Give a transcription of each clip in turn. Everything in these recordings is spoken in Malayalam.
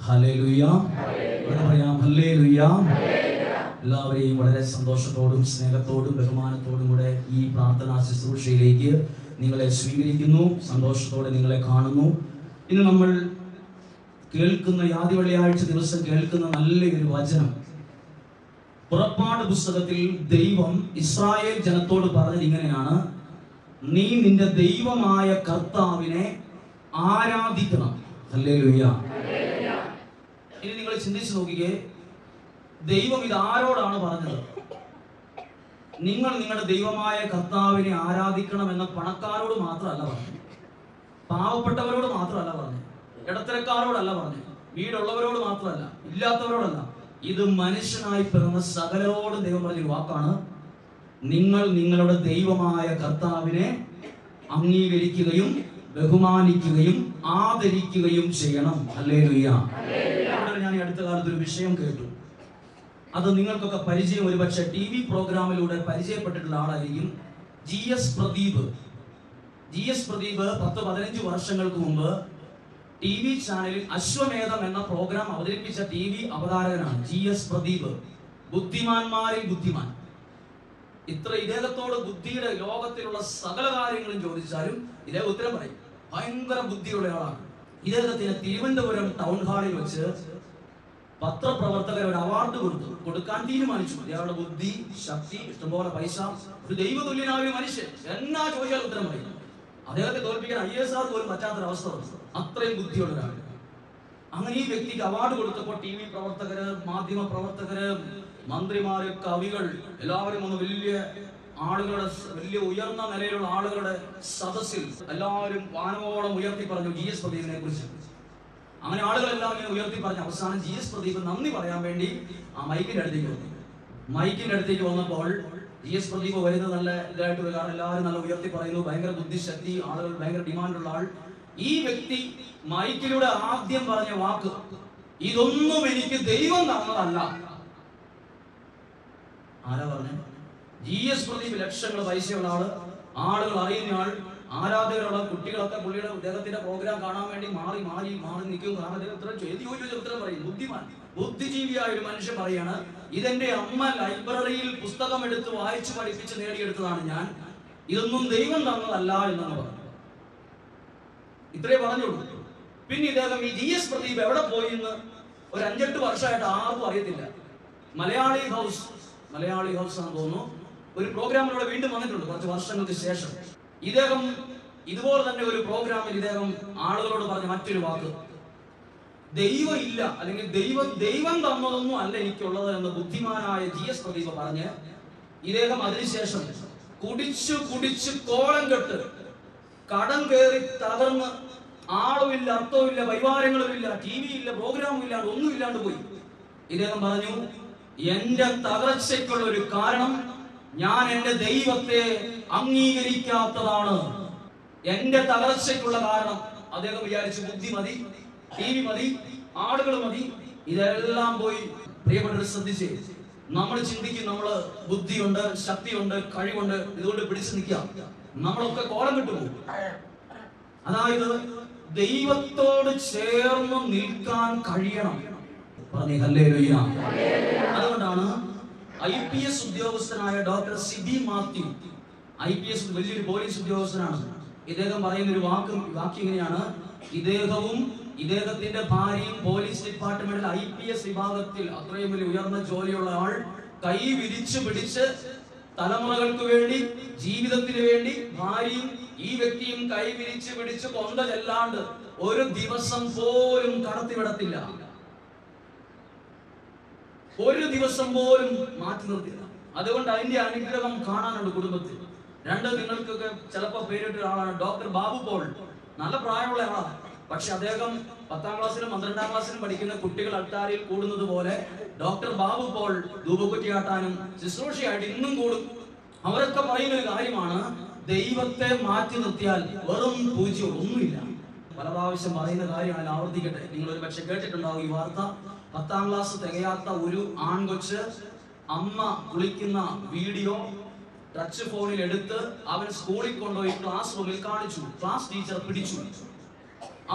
ഹല്ലേലൂയ. പറയാം ഹല്ലേലൂയ. എല്ലാവരെയും വളരെ സന്തോഷത്തോടും സ്നേഹത്തോടും ബഹുമാനത്തോടും കൂടെ ഈ പ്രാർത്ഥനാ ശുശ്രൂഷയിലേക്ക് നിങ്ങളെ സ്വീകരിക്കുന്നു. സന്തോഷത്തോടെ നിങ്ങളെ കാണുന്നു. ഇന്ന് നമ്മൾ കേൾക്കുന്ന ആദ്യ വെള്ളിയാഴ്ച ദിവസം കേൾക്കുന്ന നല്ലൊരു വചനം, പുറപ്പാട് പുസ്തകത്തിൽ ദൈവം ഇസ്രായേൽ ജനത്തോട് പറഞ്ഞത് ഇങ്ങനെയാണ്: നീ നിന്റെ ദൈവമായ കർത്താവിനെ ആരാധിക്കണം. ഹല്ലേലൂയ. ഇനി നിങ്ങൾ ചിന്തിച്ചു നോക്കിക്കേ, ദൈവം ഇത് ആരോടാണ് പറഞ്ഞത്? നിങ്ങൾ നിങ്ങളുടെ ദൈവമായ കർത്താവിനെ ആരാധിക്കണമെന്ന പണക്കാരോട് മാത്രമല്ല പറഞ്ഞു, പാവപ്പെട്ടവരോട് മാത്രമല്ല പറഞ്ഞു, ഇടത്തരക്കാരോടല്ല പറഞ്ഞു, വീടുള്ളവരോട് മാത്രമല്ല, ഇല്ലാത്തവരോടല്ല. ഇത് മനുഷ്യനായി പിറന്ന സകലരോടും ദൈവം പറഞ്ഞൊരു വാക്കാണ്: നിങ്ങൾ നിങ്ങളുടെ ദൈവമായ കർത്താവിനെ അംഗീകരിക്കുകയും ബഹുമാനിക്കുകയും ആദരിക്കുകയും ചെയ്യണം. ഹല്ലേലൂയ. ഞാൻ ഈ അടുത്ത കാലത്ത് ഒരു വിഷയം കേട്ടു. അത് നിങ്ങൾക്കൊക്കെ പരിചയം, ഒരുപക്ഷെ TV പ്രോഗ്രാമിലൂടെ പരിചയപ്പെട്ടിട്ടുള്ള ആളായിരിക്കും. GS പ്രദീപ് 10-15 വർഷങ്ങൾക്ക് മുമ്പ് TV ചാനലിൽ അശ്വമേധം എന്ന പ്രോഗ്രാം അവതരിപ്പിച്ച TV അവതാരകനാണ് GS പ്രദീപ്. ബുദ്ധിമാന്മാരിൽ ബുദ്ധിമാൻ. ഇദ്ദേഹത്തോട് ബുദ്ധിയുടെ ലോകത്തിലുള്ള സകല കാര്യങ്ങളും ചോദിച്ചാലും ഇദ്ദേഹം ഉത്തരം പറയും. ഭയങ്കര ബുദ്ധിയുള്ള ആളാണ്. ഇദ്ദേഹത്തിന് തിരുവനന്തപുരം ടൗൺ ഹാളിൽ വെച്ച് പത്രപ്രവർത്തകർ ഒരു അവാർഡ് കൊടുക്കാൻ തീരുമാനിച്ചു. ഇയാളുടെ ബുദ്ധി, ശക്തി, ഇഷ്ടംപോലെ പൈസ, ഒരു ദൈവതുല്യനായ ഒരു മനുഷ്യൻ, എന്നാ ചോദിച്ചാൽ ഉത്തരം പറയും. അദ്ദേഹത്തെ തോൽപ്പിക്കാൻ IAS പോലും പറ്റാത്തൊരവസ്ഥ വന്നു. അത്രയും ബുദ്ധിയുള്ള ഒരാൾ. അങ്ങനെ ഈ വ്യക്തിക്ക് അവാർഡ് കൊടുത്തപ്പോൾ TV പ്രവർത്തകര്, മാധ്യമ പ്രവർത്തകര്, മന്ത്രിമാര്, കവികൾ എല്ലാവരും ഒന്ന് വലിയ ഉയർന്ന നിലയിലുള്ള ആളുകളുടെ സദസ്സിൽ എല്ലാവരും വാനോളം ഉയർത്തി പറഞ്ഞു GS പ്രദീപിനെ കുറിച്ച്. അങ്ങനെ ആളുകളെല്ലാം ഇങ്ങനെ ഉയർത്തി പറഞ്ഞു. അവസാനം GS പ്രദീപ് നന്ദി പറയാൻ വേണ്ടി ആ മൈക്കിന്റെ അടുത്തേക്ക് വന്നപ്പോൾ GS പ്രദീപ് വരുന്നത് നല്ല ഇതായിട്ട് വരിക. എല്ലാവരും നല്ല ഉയർത്തി പറയുന്നു, ഭയങ്കര ബുദ്ധിശക്തി, ആളുകൾ ഭയങ്കര ഡിമാൻഡുള്ള ആൾ. ഈ വ്യക്തി മൈക്കിലൂടെ ആദ്യം പറഞ്ഞ വാക്ക്: ഇതൊന്നും എനിക്ക് ദൈവം തന്നതല്ല. ആരാ പറഞ്ഞ? GS പ്രദീപ്. ലക്ഷങ്ങൾ പൈസയുള്ള ആള്, ആളുകൾ അറിയുന്ന ആൾ, ആരാധകരുള്ള കുട്ടികളൊക്കെ പുള്ളിയുടെ അദ്ദേഹത്തിന്റെ പ്രോഗ്രാം കാണാൻ വേണ്ടി മാറി നിൽക്കും. കാരണം ഉത്തരം പറയും. ബുദ്ധിജീവിയായ ഒരു മനുഷ്യൻ പറയാണ്: ഇതെന്റെ അമ്മ ലൈബ്രറിയിൽ പുസ്തകം എടുത്ത് വായിച്ചു പഠിപ്പിച്ച് നേടിയെടുത്തതാണ് ഞാൻ, ഇതൊന്നും ദൈവം തന്നതല്ല എന്നാണ് പറഞ്ഞു. ഇത്രേ പറഞ്ഞുള്ളൂ. പിന്നെ ഇദ്ദേഹം ഈ GS പ്രദീപ് എവിടെ പോയി എന്ന് ഒരു 5-8 വർഷമായിട്ട് ആർക്കും അറിയത്തില്ല. മലയാളി ഹൗസ് ആണെന്ന് തോന്നുന്നു, ഒരു പ്രോഗ്രാമിലൂടെ വീണ്ടും വന്നിട്ടുണ്ട് കുറച്ച് വർഷങ്ങൾക്ക് ശേഷം. ഇദ്ദേഹം ഇതുപോലെ തന്നെ ഒരു പ്രോഗ്രാമിൽ ഇദ്ദേഹം ആളുകളോട് പറഞ്ഞ മറ്റൊരു വാക്ക്: ദൈവം ഇല്ല, അല്ലെങ്കിൽ ദൈവം തന്നതൊന്നും അല്ല എനിക്കുള്ളത് എന്ന് ബുദ്ധിമാനായ GS പ്രദീപ് പറഞ്ഞ് ഇദ്ദേഹം അതിനുശേഷം കുടിച്ചു കോളം കെട്ട് കടം കയറി തകർന്ന്, ആളുമില്ല, അർത്ഥവുമില്ല, പരിവാരങ്ങളുമില്ല, TV ഇല്ല, പ്രോഗ്രാമും ഇല്ലാണ്ട് ഒന്നും ഇല്ലാണ്ട് പോയി. ഇദ്ദേഹം പറഞ്ഞു: എന്റെ തകർച്ചയ്ക്കുള്ള ഒരു കാരണം ഞാൻ എന്റെ ദൈവത്തെ അംഗീകരിക്കാത്തതാണ്. എന്റെ തകർച്ചയ്ക്കുള്ള കാരണം. അദ്ദേഹം വിചാരിച്ചു ബുദ്ധി മതി, TV മതി, ആളുകൾ മതി, ഇതെല്ലാം പോയി. പ്രിയപ്പെട്ടവർ ശ്രദ്ധിച്ചേ, നമ്മൾ ചിന്തിക്കും നമ്മള് ബുദ്ധിയുണ്ട്, ശക്തിയുണ്ട്, കഴിവുണ്ട്, ഇതുകൊണ്ട് പിടിച്ചു നിൽക്കാം. നമ്മളൊക്കെ കോലം കിട്ടുപോകും. അതായത് ദൈവത്തോട് ചേർന്ന് നിൽക്കാൻ കഴിയണം. പറഞ്ഞേ ഹല്ലേലൂയ. അതുകൊണ്ടാണ് IPS ഉദ്യോഗസ്ഥനായ ഡോക്ടർ സിബി മാത്യു, IPS വലിയൊരു പോലീസ് ഉദ്യോഗസ്ഥനാണ്. ഇദ്ദേഹം പറയുന്ന ഒരു വാക്യം ഇങ്ങനെയാണ്: ഇദ്ദേഹവും ഇദ്ദേഹത്തിന്റെ ഭാര്യയും പോലീസ് ഡിപ്പാർട്ട്മെന്റിൽ IPS വിഭാഗത്തിൽ അത്രയും വലിയ ഉയർന്ന ജോലിയുള്ള ആൾ, കൈ വിരിച്ചു പിടിച്ച് തലമുറകൾക്ക് വേണ്ടി, ജീവിതത്തിന് വേണ്ടി ഭാര്യയും ഈ വ്യക്തിയും കൈ വിരിച്ചു പിടിച്ച് കൊണ്ട ചെല്ലാണ്ട് ഒരു ദിവസം പോലും കടത്തിവിടത്തില്ല. ഒരു ദിവസം പോലും മാറ്റി നിർത്തില്ല. അതുകൊണ്ട് അതിന്റെ അനുഗ്രഹം കാണാനുണ്ട് കുടുംബത്തിൽ. 2, നിങ്ങൾക്കൊക്കെ ചിലപ്പോൾ പേരിട്ട ആളാണ് ഡോക്ടർ ബാബു പോൾ. നല്ല പ്രായമുള്ള ആളാണ്. പക്ഷെ അദ്ദേഹം 10ാം ക്ലാസ്സിലും 12ാം ക്ലാസ്സിലും പഠിക്കുന്ന കുട്ടികൾ അൾത്താരയിൽ കൂടുന്നത് പോലെ ഡോക്ടർ ബാബു പോൾ ധൂപക്കുറ്റിയാട്ടാനും ശുശ്രൂഷയായിട്ട് ഇന്നും കൂടും. അവരൊക്കെ പറയുന്ന ഒരു കാര്യമാണ്: ദൈവത്തെ മാറ്റി നിർത്തിയാൽ വെറും പൂജ്യം, ഒന്നുമില്ല. പല പ്രാവശ്യം പറയുന്ന കാര്യമാണ്, ആവർത്തിക്കട്ടെ. നിങ്ങൾ ഒരു പക്ഷെ കേട്ടിട്ടുണ്ടാവും ഈ വാർത്ത. 10ാം ക്ലാസ് തികയാത്ത ഒരു ആൺകൊച്ച് അമ്മ കുളിക്കുന്ന വീഡിയോ ടച്ച് ഫോണിൽ എടുത്ത് അവൻ സ്കൂളിൽ കൊണ്ടുപോയി ക്ലാസ് റൂമിൽ കാണിച്ചു. ക്ലാസ് ടീച്ചർ പിടിച്ചു.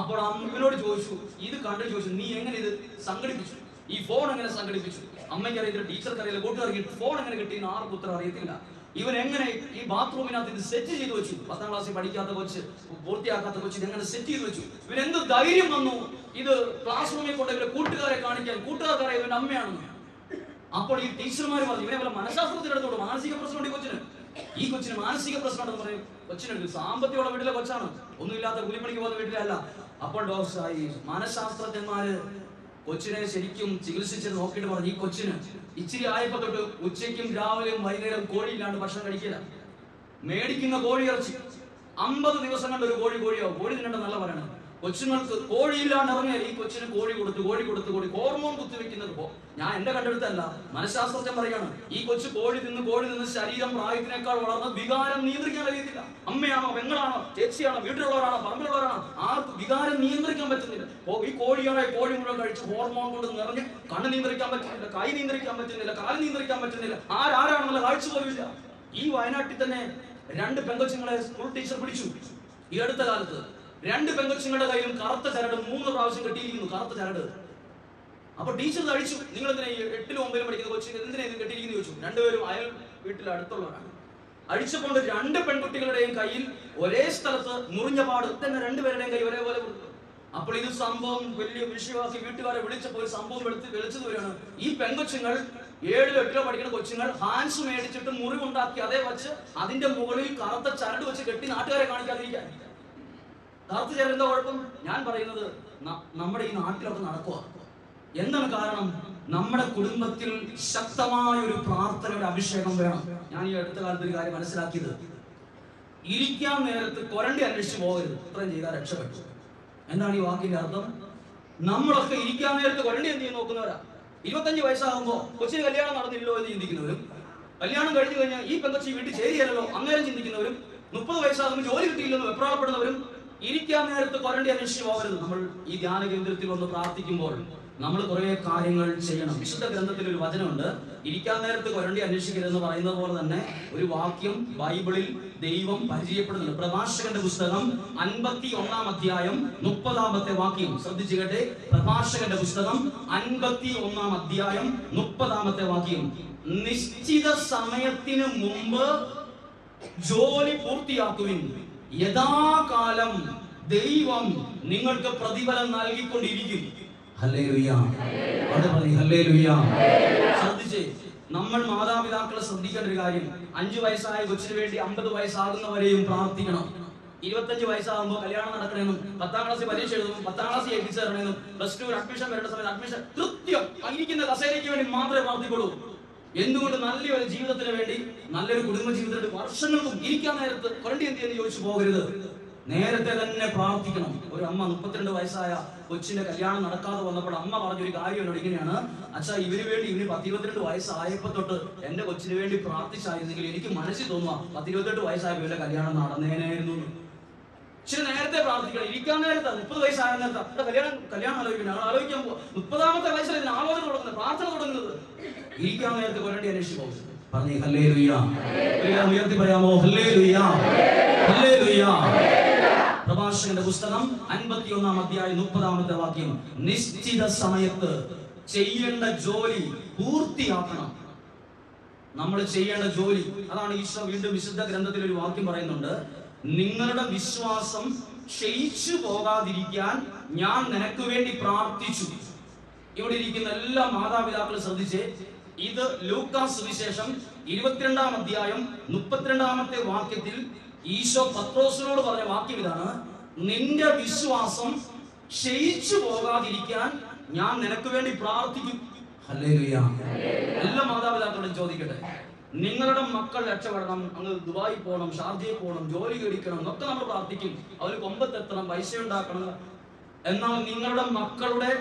അപ്പോൾ അമ്മയോട് ചോദിച്ചു, ഇത് കണ്ടു ചോദിച്ചു, നീ എങ്ങനെ ഇത് സംഘടിപ്പിച്ചു? ഈ ഫോൺ എങ്ങനെ സംഘടിപ്പിച്ചു? അമ്മയ്ക്ക് അറിയത്തില്ല, ടീച്ചർക്ക് അറിയില്ല, കൂട്ടുകാർക്ക് ഫോൺ എങ്ങനെ കിട്ടിയെന്ന് ആർക്കും ഉത്തരം അറിയത്തില്ല. ഇവൻ എങ്ങനെ ഈ ബാത്റൂമിനകത്ത് ഇത് സെറ്റ് ചെയ്ത് വെച്ചു? 10ാം ക്ലാസ്സിൽ പഠിക്കാത്ത കൊച്ച്, പൂർത്തിയാക്കാത്ത കൊച്ച് എങ്ങനെ സെറ്റ് ചെയ്ത് വെച്ചു? ഇവൻ എന്ത് ധൈര്യം വന്നു ഇത് ക്ലാസ് റൂമിൽ കൊണ്ട് ഇവരെ കൂട്ടുകാരെ കാണിക്കാൻ? കൂട്ടുകാർക്കറിയാം ഇവന്റെ അമ്മയാണെന്ന്. അപ്പോൾ ഈ ടീച്ചർമാർ പറഞ്ഞു, ഇവനെ വല്ല മനഃശാസ്ത്രത്തിനെടുത്തോളൂ, മാനസിക പ്രശ്നമുണ്ട് ഈ കൊച്ചിന് മാനസിക പ്രശ്നമാണെന്ന് പറയും. കൊച്ചിനുണ്ട്, സാമ്പത്തികമുള്ള വീട്ടിലെ കൊച്ചാണ്, ഒന്നുമില്ലാത്ത കൂലിപ്പണിക്ക് പോകുന്ന വീട്ടിലല്ല. അപ്പോൾ ഡോക്ടറായി മനഃശാസ്ത്രജ്ഞന്മാര് കൊച്ചിനെ ശരിക്കും ചികിത്സിച്ച് നോക്കിയിട്ട് പറഞ്ഞു, ഈ കൊച്ചിന് ഇച്ചിരി ആയപ്പോ തൊട്ട് ഉച്ചയ്ക്കും രാവിലെയും വൈകുന്നേരം കോഴിയില്ലാണ്ട് ഭക്ഷണം കഴിക്കില്ല. മേടിക്കുന്ന കോഴി ഇറച്ചി 50 ദിവസം കണ്ട് ഒരു കോഴിയാവും. കോഴി തിന്നണ്ട നല്ല പറയണം. കൊച്ചുങ്ങൾക്ക് കോഴിയില്ലാണ്ട് ഇറങ്ങിയാൽ ഈ കൊച്ചിന് കോഴി കൊടുത്ത് ഹോർമോൺ കുത്തിവെക്കുന്നത്. ഞാൻ എന്റെ കണ്ടെടുത്തല്ല, മനഃശാസ്ത്രജ്ഞൻ പറയാണ്, ഈ കൊച്ചു കോഴി തിന്ന് ശരീരം പ്രായത്തിനേക്കാൾ വളർന്ന് വികാരം നിയന്ത്രിക്കാൻ കഴിയത്തില്ല. അമ്മയാണോ, പെങ്ങളാണോ, ചേച്ചിയാണോ, വീട്ടിലുള്ളവരാണോ, പറമ്പിലുള്ളവരാണോ, ആർക്കും വികാരം നിയന്ത്രിക്കാൻ പറ്റുന്നില്ല. ഈ കോഴി മുഴുവൻ കഴിച്ച് ഹോർമോൺ കൊണ്ട് നിറഞ്ഞ് കണ്ണ് നിയന്ത്രിക്കാൻ പറ്റുന്നില്ല, കൈ നിയന്ത്രിക്കാൻ പറ്റുന്നില്ല, കാല് നിയന്ത്രിക്കാൻ പറ്റുന്നില്ല, ആരാണെന്നുള്ള കാഴ്ച പോലുമില്ല. ഈ വയനാട്ടിൽ തന്നെ 2 പെങ്കൊച്ചുങ്ങളെ സ്കൂൾ ടീച്ചർ പിടിച്ചു. ഈ അടുത്ത കാലത്ത് 2 പെങ്കൊച്ചുങ്ങളുടെ കയ്യിലും കറുത്ത ചരട് 3 പ്രാവശ്യം കെട്ടിയിരിക്കുന്നു, കറുത്ത ചരട്. അപ്പൊ ടീച്ചർ കഴിച്ചു, നിങ്ങൾ എന്തിനാ 8ലും 9ലും പഠിക്കുന്ന കൊച്ചിന് എന്തിനാ ഇത് കെട്ടിയിരിക്കുന്നു ചോദിച്ചു. 2 പേരും അയൽ വീട്ടിൽ അടുത്തുള്ളവരാണ്. അഴിച്ചുകൊണ്ട് 2 പെൺകുട്ടികളുടെയും കയ്യിൽ ഒരേ സ്ഥലത്ത് മുറിഞ്ഞ പാട് തന്നെ 2 പേരുടെയും കൈ ഒരേപോലെ കൊടുത്തു. അപ്പോൾ ഇത് സംഭവം വലിയ വിഷയമാക്കി വീട്ടുകാരെ വിളിച്ചപ്പോൾ ഒരു സംഭവം വിളിച്ചത് വരികയാണ്. ഈ പെൺകൊച്ചുങ്ങൾ 7ലും 8ലും പഠിക്കുന്ന കൊച്ചുങ്ങൾ ഹാൻസ് മേടിച്ചിട്ട് മുറിവുണ്ടാക്കി അതേ വെച്ച് അതിന്റെ മുകളിൽ കറുത്ത ചരട് വെച്ച് കെട്ടി നാട്ടുകാരെ കാണിക്കാതിരിക്കാൻ. കറുത്ത ചരട് എന്താ കുഴപ്പം? ഞാൻ പറയുന്നത് നമ്മുടെ ഈ നാട്ടിലൊക്കെ നടക്കുക. എന്താണ് കാരണം? നമ്മുടെ കുടുംബത്തിൽ ശക്തമായ ഒരു പ്രാർത്ഥനയുടെ അഭിഷേകം വേണം. ഞാൻ ഈ അടുത്ത കാലത്ത് ഒരു കാര്യം മനസ്സിലാക്കിയത്, ഇരിക്കാൻ നേരത്ത് കൊരണ്ടി അന്വേഷിച്ച് പോകരുത്. ഇത്രയും ചെയ്താൽ രക്ഷപ്പെട്ടു. എന്താണ് ഈ വാക്കിന്റെ അർത്ഥം? നമ്മളൊക്കെ ഇരിക്കാൻ നേരത്ത് കൊരണ്ടി എന്ത് ചെയ്യുന്ന നോക്കുന്നവരാ. 25 വയസ്സാകുമ്പോ കൊച്ചിന് കല്യാണം നടന്നില്ലല്ലോ എന്ന് ചിന്തിക്കുന്നവരും, കല്യാണം കഴിഞ്ഞു കഴിഞ്ഞാൽ ഈ പെങ്കൊച്ചി വീട്ടിൽ ചേരിയല്ലോ അന്നേരം ചിന്തിക്കുന്നവരും, 30 വയസ്സാകുമ്പോൾ ജോലി കിട്ടിയില്ലെന്ന് വെപ്രാളപ്പെടുന്നവരും, ഇരിക്കാൻ നേരത്ത് കൊരണ്ടി അന്വേഷിച്ച് പോകരുത്. നമ്മൾ ഈ ധ്യാന കേന്ദ്രത്തിൽ വന്ന് പ്രാർത്ഥിക്കുമ്പോൾ നമ്മൾ കുറെ കാര്യങ്ങൾ ചെയ്യണം. വിശുദ്ധ ഗ്രന്ഥത്തിൽ ഒരു വചനമുണ്ട്, ഇരിക്കാൻ നേരത്ത് കൊരണ്ടി അന്വേഷിക്കരുതെന്ന് പറയുന്നത് പോലെ തന്നെ ഒരു വാക്യം ബൈബിളിൽ ദൈവം പരിചയപ്പെടുന്നുണ്ട്. പ്രഭാഷകന്റെ പുസ്തകം 51-ാം അധ്യായം 30-ാമത്തെ വാക്യം ശ്രദ്ധിച്ചു കേട്ടെ. പ്രഭാഷകന്റെ പുസ്തകം 51-ാം അധ്യായം 30-ാമത്തെ വാക്യം, നിശ്ചിത സമയത്തിന് മുമ്പ് ജോലി പൂർത്തിയാക്കുവിൻ, യഥാകാലം ദൈവം നിങ്ങൾക്ക് പ്രതിഫലം നൽകിക്കൊണ്ടിരിക്കും. ഹല്ലേലൂയ. ഹല്ലേലൂയ. ശ്രദ്ധിച്ചേ, നമ്മൾ മാതാപിതാക്കളെ ശ്രദ്ധിക്കേണ്ട ഒരു കാര്യം, 5 വയസ്സായ കൊച്ചിന് വേണ്ടി 50 വയസ്സാകുന്നവരെയും പ്രാർത്ഥിക്കണം. 25 വയസ്സാകുമ്പോൾ കല്യാണം നടക്കണമെന്നും 10ാം ക്ലാസ്സിൽ പരീക്ഷ എഴുതും, 10ാം ക്ലാസ്സിൽ എഴുതി ചേരണമെന്നും, +2 അഡ്മിഷൻ വരേണ്ട സമയത്ത് അഡ്മിഷൻ കൃത്യം ഇരിക്കുന്ന കസേരയ്ക്ക് വേണ്ടി മാത്രമേ പ്രാർത്ഥിക്കുള്ളൂ. എന്തുകൊണ്ട്? നല്ലൊരു ജീവിതത്തിന് വേണ്ടി, നല്ലൊരു കുടുംബ ജീവിതത്തിന് വർഷങ്ങൾക്കും ഇരിക്കാൻ നേരത്ത് കൊരണ്ടി എന്ത് ചെയ്യുന്നു ചോദിച്ചു പോകരുത്. നേരത്തെ തന്നെ പ്രാർത്ഥിക്കണം. ഒരു അമ്മ 32 വയസ്സായ കൊച്ചിന്റെ കല്യാണം നടക്കാതെ വന്നപ്പോൾ അമ്മ പറഞ്ഞൊരു കാര്യം എന്നോട് ഇങ്ങനെയാണ്, അച്ഛാ ഇവന് 22 വയസ്സായപ്പോ തൊട്ട് എന്റെ കൊച്ചിന് വേണ്ടി പ്രാർത്ഥിച്ചായിരുന്നെങ്കിൽ എനിക്ക് മനസ്സിൽ തോന്നുക 28 വയസ്സായപ്പോ ഇവന്റെ കല്യാണം നടന്നേനായിരുന്നു. ഇച്ചിരി നേരത്തെ പ്രാർത്ഥിക്കണം. ഇരിക്കാൻ നേരത്തെ 30 വയസ്സായ നേരത്തെ കല്യാണം ആലോചിക്കാൻ പോവാ. 30ാമത്തെ വയസ്സിൽ ഇതിന് ആലോചന തുടങ്ങുന്നത്, പ്രാർത്ഥന തുടങ്ങുന്നത്. ഇരിക്കാൻ നേരത്തെ കൊരണ്ടി അന്വേഷിച്ച് പോകും. പറഞ്ഞേ ഹല്ലേലൂയ. ഉയർത്തി പറയാമോ? ഹല്ലേലൂയ. ഹല്ലേലൂയ. പ്രഭാഷകന്റെ പുസ്തകം 51-ാം അധ്യായം 30-ാമത്തെ വാക്യം, നിശ്ചിത സമയത്ത് ചെയ്യേണ്ട ജോലി പൂർത്തിയാക്കണം. നമ്മൾ ചെയ്യേണ്ട ജോലി അതാണ് ഈശോ വീണ്ടും വിശുദ്ധ ഗ്രന്ഥത്തിൽ ഒരു വാക്യം പറയുന്നുണ്ട്, നിങ്ങളുടെ വിശ്വാസം ക്ഷയിച്ചു പോകാതിരിക്കാൻ ഞാൻ നിനക്ക് വേണ്ടി പ്രാർത്ഥിച്ചു. ഇവിടെ ഇരിക്കുന്ന എല്ലാ മാതാപിതാക്കളും ശ്രദ്ധിച്ചേ, ഇത് ലൂക്കാസ് സുവിശേഷം 22-ാം അധ്യായം 32-ാമത്തെ വാക്യത്തിൽ ഈശോ പത്രോസിനോട് പറഞ്ഞ വാക്യം ഇതാണ്, നിന്റെ വിശ്വാസം ക്ഷയിച്ചു പോകാതിരിക്കാൻ ഞാൻ നിനക്ക് വേണ്ടി പ്രാർത്ഥിക്കും. ഹല്ലേലൂയ. എല്ലാ മാതാപിതാക്കളും ചോദിക്കട്ടെ, നിങ്ങളുടെ മക്കൾ രക്ഷപ്പെടണം, അങ്ങ് ദുബായി പോകണം, ഷാർജയിൽ പോകണം, ജോലി മേടിക്കണം എന്നൊക്കെ നമ്മൾ പ്രാർത്ഥിക്കും, അവർ കൊമ്പത്തെത്തണം, പൈസ ഉണ്ടാക്കണം. എന്നാൽ നിങ്ങളുടെ മക്കളുടെ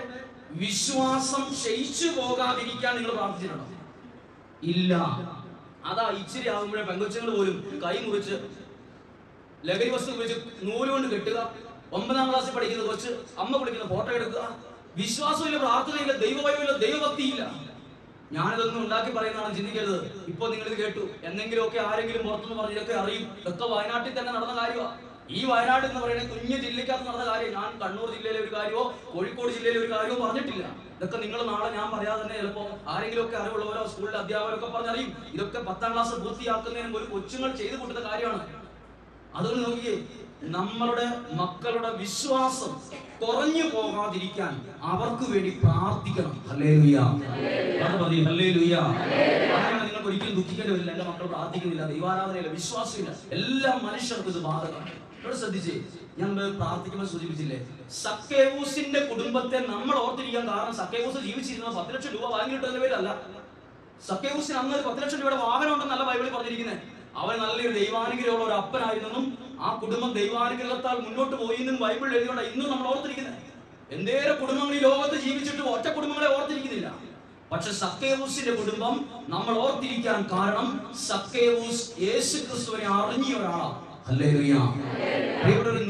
വിശ്വാസം ക്ഷയിച്ചു പോകാതിരിക്കാൻ നിങ്ങൾ പ്രാർത്ഥിച്ചിട്ടുണ്ടോ? ഇല്ല. അതാ ഇച്ചിരി ആകുമ്പോഴേ പെങ്കൊച്ചുങ്ങൾ പോലും കൈ മുറിച്ച് ലഹരി വസ്തു ഉപയോഗിച്ച് നൂലുകൊണ്ട് കെട്ടുക, 9ാം ക്ലാസ്സിൽ പഠിക്കുന്ന കൊച്ച് അമ്മ വിളിക്കുന്ന ഫോട്ടോ എടുക്കുക. വിശ്വാസമില്ല, പ്രാർത്ഥനയില്ല, ദൈവഭയമില്ല, ദൈവഭക്തിയില്ല. ഞാനിതൊന്നും ഉണ്ടാക്കി പറയുന്നതാണ്, ചിന്തിക്കരുത്. ഇപ്പൊ നിങ്ങൾ ഇത് കേട്ടു, എന്തെങ്കിലുമൊക്കെ ആരെങ്കിലും പുറത്തുനിന്ന് പറഞ്ഞ് ഇതൊക്കെ അറിയും, ഇതൊക്കെ വയനാട്ടിൽ തന്നെ നടന്ന കാര്യമാണ്. ഈ വയനാട് എന്ന് പറയുന്നത് കുഞ്ഞു ജില്ലക്കകത്ത് നടന്ന കാര്യം. ഞാൻ കണ്ണൂർ ജില്ലയിലെ ഒരു കാര്യമോ കോഴിക്കോട് ജില്ലയിലെ ഒരു കാര്യമോ പറഞ്ഞിട്ടില്ല. ഇതൊക്കെ നിങ്ങൾ നാളെ ഞാൻ പറയാതെ തന്നെ ചിലപ്പോൾ ആരെങ്കിലും ഒക്കെ അറിവുള്ളവരോ സ്കൂളിലെ അധ്യാപകരൊക്കെ പറഞ്ഞറിയും. ഇതൊക്കെ 10ാം ക്ലാസ് പൂർത്തിയാക്കുന്നതിന് ഒരു കൊച്ചുങ്ങൾ ചെയ്തു കൂട്ടുന്ന കാര്യമാണ്. അതുകൊണ്ട് നോക്കിയേ, നമ്മളുടെ മക്കളുടെ വിശ്വാസം കുറഞ്ഞു പോകാതിരിക്കാൻ അവർക്ക് വേണ്ടി പ്രാർത്ഥിക്കണം. Hallelujah, hallelujah. അങ്ങനെ നിങ്ങൾക്ക് ഒരിക്കലും ദുഃഖിക്കേണ്ടി വരില്ല. എന്റെ മക്കൾ പ്രാർത്ഥിക്കുന്നില്ല, ദൈവാരാധനയില്ല, വിശ്വാസമില്ല. എല്ലാ മനുഷ്യർക്കും ഇത് ബാധകമാണ്. ഇവിടെ ശ്രദ്ധിച്ചേ, ഞാൻ പ്രാർത്ഥിക്കുമ്പോൾ സൂചിപ്പിച്ചില്ലേ, സക്കേവൂസിന്റെ കുടുംബത്തെ നമ്മൾ ഓർത്തിരിക്കാൻ കാരണം സക്കേവൂസ് ജീവിച്ചിരുന്ന 10 ലക്ഷം രൂപ വാങ്ങിയിട്ടതിന്റെ പേരല്ല. സക്കേവൂസിന് അന്ന് ഒരു 10 ലക്ഷം രൂപയുടെ വാഹനം ഉണ്ടെന്നല്ല ബൈബിളിൽ പറഞ്ഞിരിക്കുന്നത്. അവൻ നല്ലൊരു ദൈവാനുഗ്രഹമുള്ള ഒരു അപ്പനായിരുന്നെന്നും ആ കുടുംബം ദൈവാനുഗ്രഹത്താൽ മുന്നോട്ട് പോയി എന്നും ബൈബിളിൽ എഴുതിയോണ്ട് ഇന്നും നമ്മൾ ഓർത്തിരിക്കുന്നത്. എന്തേരം കുടുംബങ്ങൾ ഈ ലോകത്ത് ജീവിച്ചിട്ട് ഒറ്റ കുടുംബങ്ങളെ ഓർത്തിരിക്കുന്നില്ല. പക്ഷെ സക്കേവൂസിന്റെ കുടുംബം നമ്മൾ ഓർത്തിരിക്കാൻ കാരണം സക്കേവൂസ് യേശുക്രിസ്തുവിനെ അറിഞ്ഞ ഒരാളാണ്. ഹല്ലേലൂയ.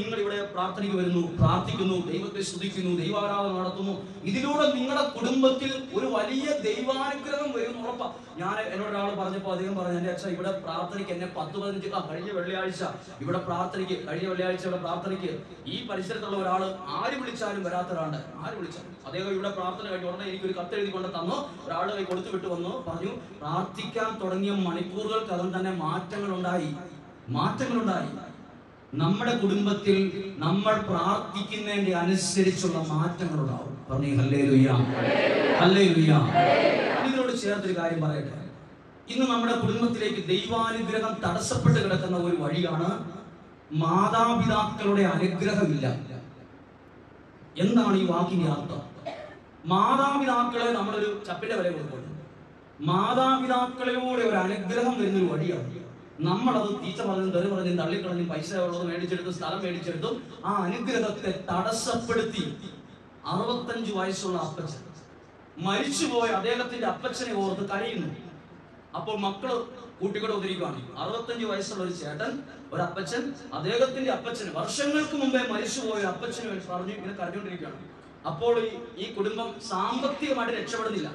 നിങ്ങൾ ഇവിടെ പ്രാർത്ഥനയ്ക്ക് വരുന്നു, പ്രാർത്ഥിക്കുന്നു, ദൈവത്തെ സ്തുതിക്കുന്നു, ദൈവാരാധന നടത്തുന്നു. ഇതിലൂടെ നിങ്ങളുടെ കുടുംബത്തിൽ ഒരു വലിയ ദൈവാനുഗ്രഹം വരും ഉറപ്പാ. ഞാൻ എന്നോട് ഒരാൾ പറഞ്ഞപ്പോൾ അദ്ദേഹം പറഞ്ഞു, എന്റെ അച്ഛൻ ഇവിടെ പ്രാർത്ഥനയ്ക്ക് എന്നെ 10-15 കഴിഞ്ഞ വെള്ളിയാഴ്ച ഇവിടെ പ്രാർത്ഥനയ്ക്ക് ഇവിടെ പ്രാർത്ഥനയ്ക്ക് ഈ പരിസരത്തുള്ള ഒരാൾ ആര് വിളിച്ചാലും വരാത്ത ഒരാളുണ്ട്. ആര് വിളിച്ചാലും അദ്ദേഹം ഇവിടെ പ്രാർത്ഥന കഴിഞ്ഞ ഉടനെ എനിക്കൊരു കത്തെഴുതി കൊണ്ട് തന്നു. ഒരാൾ കൈ കൊടുത്തു വിട്ട് വന്നു, പറഞ്ഞു പ്രാർത്ഥിക്കാൻ തുടങ്ങിയ മണിക്കൂറുകൾക്കകം തന്നെ മാറ്റങ്ങളുണ്ടായി. നമ്മുടെ കുടുംബത്തിൽ നമ്മൾ പ്രാർത്ഥിക്കുന്നതിന്റെ അനുസരിച്ചുള്ള മാറ്റങ്ങളുണ്ടാവും. പറഞ്ഞു ഹല്ലേലൂയ, ഹല്ലേലൂയ. ഇതിനോട് ചേർത്തൊരു കാര്യം പറയട്ടെ. ഇന്ന് നമ്മുടെ കുടുംബത്തിലേക്ക് ദൈവാനുഗ്രഹം തടസ്സപ്പെട്ട് കിടക്കുന്ന ഒരു വഴിയാണ് മാതാപിതാക്കളുടെ അനുഗ്രഹമില്ല. എന്താണ് ഈ വാക്കിന്റെ അർത്ഥം? മാതാപിതാക്കളെ നമ്മളൊരു ചപ്പിന്റെ വില കൊടുക്കുന്നു. മാതാപിതാക്കളിലൂടെ ഒരു അനുഗ്രഹം വരുന്നൊരു വഴിയാണ്. നമ്മളത് തീച്ച പറഞ്ഞും തെറി പറഞ്ഞും തള്ളിക്കളഞ്ഞും പൈസ ഉള്ളത് മേടിച്ചെടുത്തും സ്ഥലം മേടിച്ചെടുത്തും ആ അനുഗ്രഹത്തെ തടസ്സപ്പെടുത്തി 65 വയസ്സുള്ള അപ്പച്ചൻ മരിച്ചുപോയ അദ്ദേഹത്തിന്റെ അപ്പച്ചനെ ഓർത്ത് കരയുന്നു. അപ്പോൾ മക്കള് കൂട്ടിക്കൂടെ ഒതിരിക്കുകയാണ്. 65 വയസ്സുള്ള ഒരു ചേട്ടൻ, ഒരു അപ്പച്ചൻ, അദ്ദേഹത്തിന്റെ അപ്പച്ചന് വർഷങ്ങൾക്ക് മുമ്പേ മരിച്ചുപോയ അപ്പച്ചന് വേണ്ടി പറഞ്ഞു ഇങ്ങനെ കരഞ്ഞുകൊണ്ടിരിക്കുകയാണ്. അപ്പോൾ ഈ കുടുംബം സാമ്പത്തികമായിട്ട് രക്ഷപ്പെടുന്നില്ല.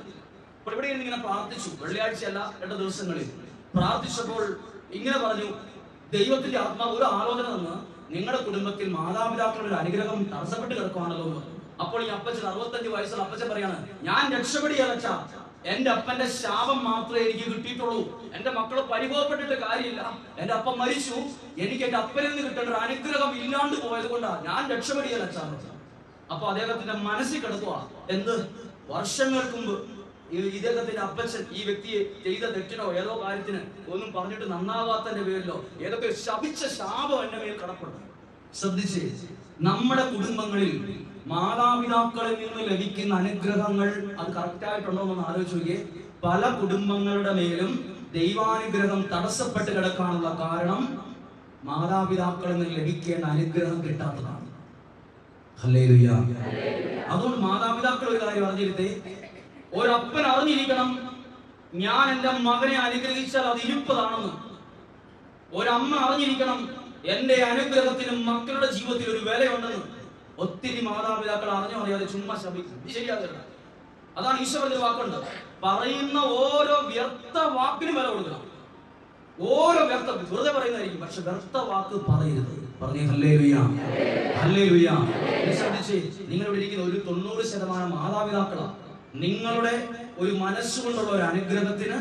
അപ്പോൾ ഇവിടെ ഇങ്ങനെ പ്രാർത്ഥിച്ചു. വെള്ളിയാഴ്ചയല്ല, 2 ദിവസങ്ങളിൽ പ്രാർത്ഥിച്ചപ്പോൾ ഇങ്ങനെ പറഞ്ഞു, ദൈവത്തിന്റെ ആത്മാവ് ഒരു ആലോചന തന്ന് നിങ്ങളുടെ കുടുംബത്തിൽ മാതാപിതാക്കളുടെ ഒരു അനുഗ്രഹം തടസ്സപ്പെട്ട് കിടക്കുവാണല്ലോ. അപ്പോൾ ഈ അപ്പച്ചൻ 65 വയസ്സുള്ള അപ്പച്ചൻ പറയാണ്, ഞാൻ രക്ഷപ്പെടുകയല്ല, എന്റെ അപ്പന്റെ ശാപം മാത്രമേ എനിക്ക് കിട്ടിയിട്ടുള്ളൂ. എന്റെ മക്കള് പരിഭവപ്പെട്ടിട്ട് കാര്യമില്ല. എന്റെ അപ്പൻ മരിച്ചു, എനിക്ക് എന്റെ അപ്പനിൽ നിന്ന് കിട്ടേണ്ട ഒരു അനുഗ്രഹം ഇല്ലാണ്ട് പോയത് കൊണ്ടാണ് ഞാൻ രക്ഷപ്പെടുകയല്ല. അപ്പൊ അദ്ദേഹത്തിന്റെ മനസ്സിൽ കിടക്കുക എന്ത്, വർഷങ്ങൾക്ക് മുമ്പ് ഇദ്ദേഹത്തിന്റെ അപ്പച്ചൻ ഈ വ്യക്തിയെ ചെയ്ത തെറ്റിനോ ഏതോ കാര്യത്തിന് ഒന്നും പറഞ്ഞിട്ട് നന്നാവാത്തതിന്റെ പേരിലോ ഏതൊക്കെ ശപിച്ച ശാപം എന്റെ മേൽ കടപ്പെട്ടു. ശ്രദ്ധിച്ചേ, നമ്മുടെ കുടുംബങ്ങളിൽ മാതാപിതാക്കളിൽ നിന്ന് ലഭിക്കുന്ന അനുഗ്രഹങ്ങൾ അത് കറക്റ്റായിട്ടുണ്ടോ എന്ന് ആലോചിച്ച് നോക്കിയേ. പല കുടുംബങ്ങളുടെ മേലും ദൈവാനുഗ്രഹം തടസ്സപ്പെട്ട് കിടക്കാനുള്ള കാരണം മാതാപിതാക്കളിൽ നിന്ന് ലഭിക്കേണ്ട അനുഗ്രഹം കിട്ടാത്തതാണ്. ഹല്ലേലൂയ. അതുകൊണ്ട് മാതാപിതാക്കൾ ഒരു കാര്യം അറിഞ്ഞിരുത്തേ, ഒരപ്പൻ അറിഞ്ഞിരിക്കണം, ഞാൻ എന്റെ മകനെ അനുഗ്രഹിച്ചാൽ അത് 20 ഒരമ്മ അറിഞ്ഞിരിക്കണം, എന്റെ അനുഗ്രഹത്തിനും മക്കളുടെ ജീവിതത്തിൽ ഒരു വിലയുണ്ടെന്ന്. ഒത്തിരി മാതാപിതാക്കൾ അറിഞ്ഞോ അറിയാതെ ചുമ്മാ ശപിക്കും. ശരിയാകരുത്. അതാണ് ഈശോയുടെ വാക്കുണ്ട്, പറയുന്ന ഓരോ വ്യർത്ഥ വാക്കിനും വില കൊടുക്കണം. ഓരോ വ്യർത്ഥ, വെറുതെ പറയുന്നതായിരിക്കും, പക്ഷെ വ്യർത്ഥ വാക്ക് പറയരുത്. പറഞ്ഞേ ഹല്ലേലൂയ, ഹല്ലേലൂയ. ശ്രദ്ധിച്ചേ, നിങ്ങളിവിടെ ഇരിക്കുന്ന ഒരു 90% മാതാപിതാക്കളാണ്. നിങ്ങളുടെ ഒരു മനസ്സുകൊണ്ടുള്ള ഒരു അനുഗ്രഹത്തിന്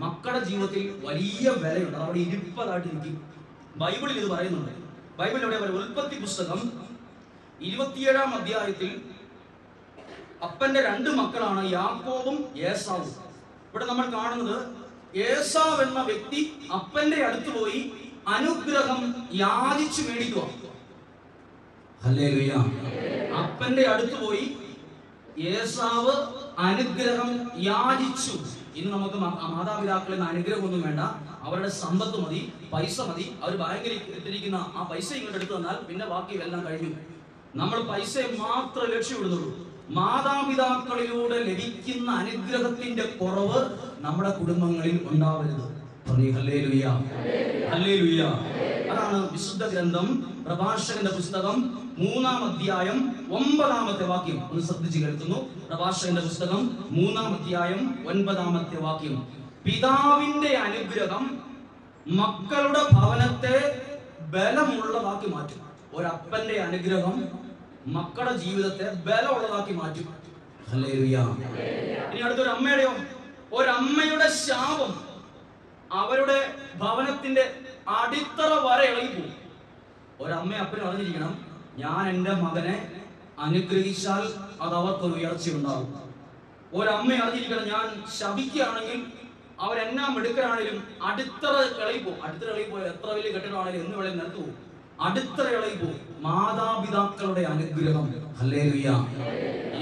മക്കളുടെ ജീവിതത്തിൽ വലിയ വിലയുണ്ട്. അവിടെ ഇരിപ്പതായിട്ടിരിക്കും. ബൈബിളിൽ ഇത് പറയുന്നുണ്ട്. ബൈബിളിൽ എവിടെ പറയും? ഉൽപ്പത്തി പുസ്തകം 27-ാം അധ്യായത്തിൽ അപ്പന്റെ 2 മക്കളാണ് യാക്കോബും ഏസാവും. ഇവിടെ നമ്മൾ കാണുന്നത് ഏസാവ് എന്ന വ്യക്തി അപ്പന്റെ അടുത്ത് പോയി അനുഗ്രഹം യാചിച്ചു മേടിക്കുക. ഹല്ലേലൂയ. അപ്പന്റെ അടുത്ത് പോയി ഏസാവ് അനുഗ്രഹം യാചിച്ചു. ഇന്ന് നമുക്ക് മാതാപിതാക്കളിൽ നിന്ന് അനുഗ്രഹമൊന്നും വേണ്ട, അവരുടെ സമ്പത്ത് മതി, പൈസ മതി. അവർ ബാങ്കിൽ ഇട്ടിരിക്കുന്ന ആ പൈസ ഇങ്ങോട്ട് എടുത്തു തന്നാൽ പിന്നെ ബാക്കി എല്ലാം കഴിഞ്ഞു. നമ്മൾ പൈസയെ മാത്രമേ ലക്ഷ്യമിടുന്നുള്ളൂ. മാതാപിതാക്കളിലൂടെ ലഭിക്കുന്ന അനുഗ്രഹത്തിന്റെ കുറവ് നമ്മുടെ കുടുംബങ്ങളിൽ ഉണ്ടാവരുത്. Hallelujah, hallelujah. അതാണ് വിശുദ്ധ ഗ്രന്ഥം പ്രഭാഷകന്റെ പുസ്തകം 3-ാം അധ്യായം 9-ാമത്തെ വാക്യം. ഒന്ന് ശ്രദ്ധിച്ച് കേൾക്കുന്നു. പ്രഭാഷകന്റെ പുസ്തകം 3-ാം അധ്യായം 9-ാമത്തെ വാക്യം. പിതാവിന്റെ അനുഗ്രഹം മക്കളുടെ ഭവനത്തെ ബലമുള്ളതാക്കി മാറ്റും. ഒരപ്പന്റെ അനുഗ്രഹം മക്കളുടെ ജീവിതത്തെ ബലമുള്ളതാക്കി മാറ്റും. ഹല്ലേലൂയ. ഇനി അടുത്തൊരു അമ്മയുടെയോ, ഒരമ്മയുടെ ശാപം അവരുടെ ഭവനത്തിന്റെ അടിത്തറ വരെ ഇളകിപ്പോകും. ഒരമ്മ അപ്പനും അറിഞ്ഞിരിക്കണം, ഞാൻ എൻ്റെ മകനെ അനുഗ്രഹിച്ചാൽ അത് അവർക്കൊരു ഉയർച്ച ഉണ്ടാകും. ഒരമ്മ അറിഞ്ഞിരിക്കണം, ഞാൻ ശപിക്കുകയാണെങ്കിൽ അവരെന്നാ മിടുക്കരാണെങ്കിലും അടിത്തറ ഇളകിപ്പോകും. അടിത്തറ ഇളകിപ്പോയി എത്ര വലിയ കെട്ടിടമാണെങ്കിലും എന്ന് വേണമെങ്കിൽ നിലത്ത് പോകും. അടിത്തറ ഇളകിപ്പോകും. മാതാപിതാക്കളുടെ അനുഗ്രഹം. ഹല്ലേലൂയ.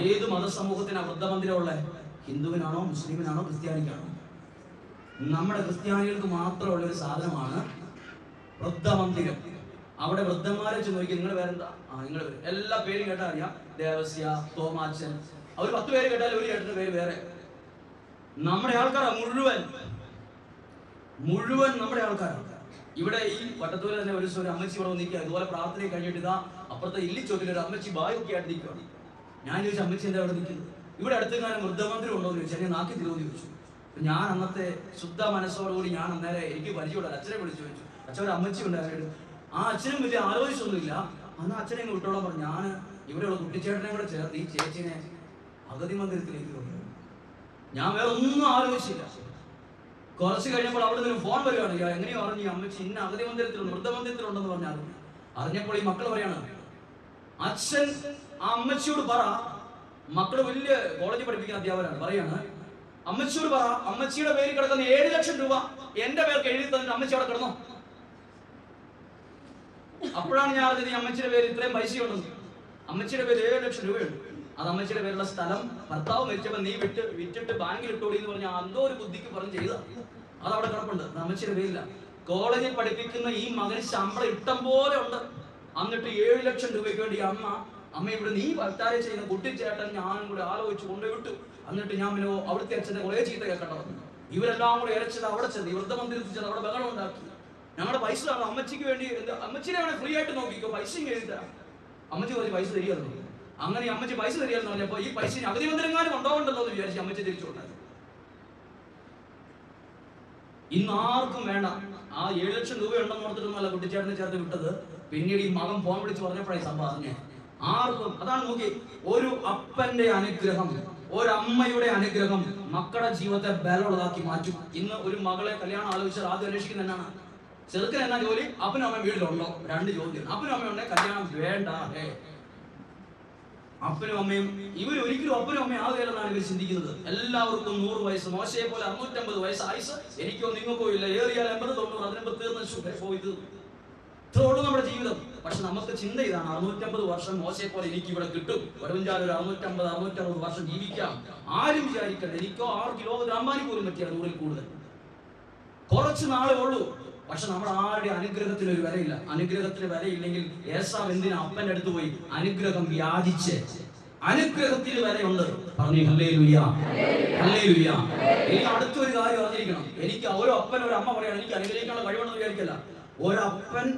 ഏത് മതസമൂഹത്തിനാ വൃദ്ധമന്ദിരമുള്ളത്? ഹിന്ദുവിനാണോ, മുസ്ലിമിനാണോ, ക്രിസ്ത്യാനിക്കാണോ? നമ്മുടെ ക്രിസ്ത്യാനികൾക്ക് മാത്രമുള്ള ഒരു സാധനമാണ് വൃദ്ധമന്ദിരം. അവിടെ വൃദ്ധന്മാരെ വെച്ച് നോക്കി, നിങ്ങൾ പേരെന്താ? നിങ്ങൾ എല്ലാ പേരും കേട്ടാൽ അറിയാം. ദേവസ്യ, തോമാച്ചൻ, അവർ 10 പേര് കേട്ടാൽ ഒരു ചേട്ടന്റെ പേര് വേറെ. നമ്മുടെ ആൾക്കാരാ മുഴുവൻ നമ്മുടെ ആൾക്കാരാണ്. ഇവിടെ ഈ വട്ടത്തൂര് തന്നെ ഒരു അമ്മച്ചി ഇവിടെ നിൽക്കുക. ഇതുപോലെ പ്രാർത്ഥന കഴിഞ്ഞിട്ട് ഇതാ അപ്പുറത്തെ ഇല്ലിച്ചോട്ടിൽ ഒരു അമ്മച്ചി ബായൊക്കെ ആയിട്ട് നിൽക്കുകയാണ്. ഞാൻ ചോദിച്ചു, അമ്മച്ചി എന്താ അവിടെ നിൽക്കുന്നത്? ഇവിടെ അടുത്തെങ്ങാനും വൃദ്ധമന്ദിരം ഉണ്ടോ എന്ന് ചോദിച്ചു. എന്നെ നാക്കി തിരുവെന്ന് ചോദിച്ചു. ഞാൻ അന്നത്തെ ശുദ്ധ മനസ്സോടുകൂടി ഞാൻ അന്നേരം എനിക്ക് പരിചയമുള്ള അച്ഛനെ വിളിച്ചു ചോദിച്ചു, അച്ഛൻ ഒരു അമ്മച്ചി ഉണ്ടായിരുന്നു. ആ അച്ഛനും വലിയ ആലോചിച്ചൊന്നുമില്ല. അന്ന് അച്ഛനെ ഇങ്ങ് വിട്ടോളാൻ പറഞ്ഞു. ഞാൻ ഇവിടെയുള്ള കുട്ടിച്ചേട്ടനെ കൂടെ ചേർത്ത് ഈ ചേച്ചിനെ അഗതി മന്ദിരത്തിലേക്ക് കൊണ്ടുപോയി. ഞാൻ വേറെ ഒന്നും ആലോചിച്ചില്ല. കുറച്ച് കഴിഞ്ഞപ്പോൾ അവിടെ നിന്ന് ഫോൺ വരികയാണ്. എങ്ങനെയോ അറിഞ്ഞു, അമ്മച്ചി ഇന്ന അഗതി മന്ദിരത്തിലുണ്ട്, വൃദ്ധമന്ദിരത്തിലുണ്ടെന്ന് പറഞ്ഞാൽ അറിഞ്ഞപ്പോൾ ഈ മക്കൾ പറയാണ്, അച്ഛൻ ആ അമ്മച്ചിയോട് പറ, മക്കള് വലിയ കോളേജിൽ പഠിപ്പിക്കുന്ന അധ്യാപകരാണ്, പറയാണ് അമ്മച്ചിയോട് പറ, അമ്മച്ചിയുടെ പേരിൽ കിടക്കുന്ന 7 ലക്ഷം രൂപ എന്റെ പേർക്ക് എഴുതി തന്നിട്ട് അമ്മച്ചി അവിടെ കിടന്നോ. അപ്പോഴാണ് ഞാൻ അറിഞ്ഞത് ഈ അമ്മച്ചിയുടെ പേര് ഇത്രയും പൈസയുണ്ടെന്ന്. അമ്മച്ചിയുടെ പേര് 7 ലക്ഷം രൂപയുണ്ട്. അത് അമ്മച്ചിയുടെ പേരുള്ള സ്ഥലം ഭർത്താവ് മരിച്ചപ്പോൾ നീ വിറ്റിട്ട് ബാങ്കിൽ ഇട്ടോടി എന്ന് പറഞ്ഞാൽ എന്തോ ഒരു ബുദ്ധിക്ക് പറഞ്ഞ് ചെയ്ത അത് അവിടെ കിടപ്പുണ്ട്. അമ്മച്ചിയുടെ പേരില്ല. കോളേജിൽ പഠിപ്പിക്കുന്ന ഈ മകന് ശമ്പളം ഇഷ്ടം പോലെ ഉണ്ട്. എന്നിട്ട് 7 ലക്ഷം രൂപയ്ക്ക് വേണ്ടി അമ്മ ഇവിടെ നീ ഭർത്താരെ ചെയ്യുന്ന കുട്ടിച്ചേട്ടൻ ഞാനും കൂടെ ആലോചിച്ച് കൊണ്ടുപോയി വിട്ടു. എന്നിട്ട് ഞാൻ പിന്നെ അവിടുത്തെ അച്ഛന്റെ കുറേ ചീത്ത കേൾക്കേണ്ട വന്നു. ഇവരെല്ലാം കൂടെ ഇരച്ചത് അവിടെ ചെന്ന് വൃദ്ധമന്ദിരത്തിൽ ചെന്ന് അവിടെ ബഹളം ഉണ്ടാക്കി. ഞങ്ങളുടെ പൈസ അമ്മച്ചിക്ക് വേണ്ടി, അമ്മച്ചിനെ വേണേ ഫ്രീ ആയിട്ട് നോക്കിക്കോ, പൈസയും എഴുതാ. അമ്മച്ചി പറഞ്ഞ് പൈസ തരികയായിരുന്നു. അങ്ങനെ അമ്മച്ചി പൈസ തരികയെന്ന് പറഞ്ഞപ്പോ ഈ പൈസ അഗതി മന്ദിരങ്ങാനും ഉണ്ടാവണ്ടല്ലോ എന്ന് വിചാരിച്ച് അമ്മച്ചി തിരിച്ചുകൊണ്ടായി. ഇന്ന് ആർക്കും വേണ്ട. ആ 7 ലക്ഷം രൂപ ഉണ്ടെന്ന് ഓർത്തിട്ടൊന്നുമല്ല കുട്ടിച്ചേട്ടനെ ചേർത്ത് വിട്ടത്. പിന്നീട് ഈ മകൻ ഫോൺ വിളിച്ച് പറഞ്ഞപ്പോഴായി സംഭവം. ആർക്കും അതാണ് നോക്കി, ഒരു അപ്പന്റെ അനുഗ്രഹം, ഒരമ്മയുടെ അനുഗ്രഹം മക്കളുടെ ജീവിതത്തെ ബലമുള്ളതാക്കി മാറ്റും. ഇന്ന് ഒരു മകളെ കല്യാണം ആലോചിച്ചാൽ ആദ്യം അന്വേഷിക്കുന്ന എന്നാണ്? ചെറുക്കൻ എന്നാ ജോലി? അപ്പനും അമ്മയും വീട്ടിലുണ്ടോ? 2 ചോദ്യം. അപ്പനും അമ്മയും ഉണ്ടെ കല്യാണം വേണ്ട. അപ്പനും അമ്മയും ഇവരൊരിക്കലും അപ്പനും അമ്മയും ആകുകയില്ലെന്നാണ് ഇവർ ചിന്തിക്കുന്നത്. എല്ലാവർക്കും 100 വയസ്സ്, മോശയെ പോലെ 650 വയസ്സ് ആയുസ്. എനിക്കോ നിങ്ങൾക്കോ ഇല്ല. ഏറിയാൽ 80, 90, അതിനുമ്പ് തീർന്ന പോയത്. ഇത്രയോടും നമ്മുടെ ജീവിതം. പക്ഷെ നമുക്ക് ചിന്ത ഇതാണ്, 650 വർഷം മോശയെ പോലെ എനിക്ക് ഇവിടെ കിട്ടും. വരവഞ്ചാൽ ഒരു 550 വർഷം ജീവിക്കാം. ആരും വിചാരിക്കണ്ട എനിക്കോ 6 കിലോ അമ്പാനി പോലും പറ്റിയാണ് 100-ൽ കൂടുതൽ. കുറച്ച് നാളെ ഉള്ളൂ. പക്ഷെ നമ്മുടെ ആരുടെ അനുഗ്രഹത്തിന് ഒരു വിലയില്ല. അനുഗ്രഹത്തിന് വിലയില്ലെങ്കിൽ ഏസാവ് എന്തിനാ അപ്പന്റെ അടുത്ത് പോയി അനുഗ്രഹം വ്യാജിച്ച്? അനുഗ്രഹത്തിന് വിലയുണ്ട്. പറഞ്ഞു ഹല്ലേലൂയ, ഹല്ലേലൂയ. ഇനി അടുത്തൊരു കാര്യം അറിഞ്ഞിരിക്കണം. എനിക്ക് ഒരു അപ്പൻ ഒരു അമ്മ പറയാണ് എനിക്ക് അനുഗ്രഹിക്കാനുള്ള കഴിവുണ്ടെന്ന് വിചാരിക്കല്ല. ഒരപ്പൻ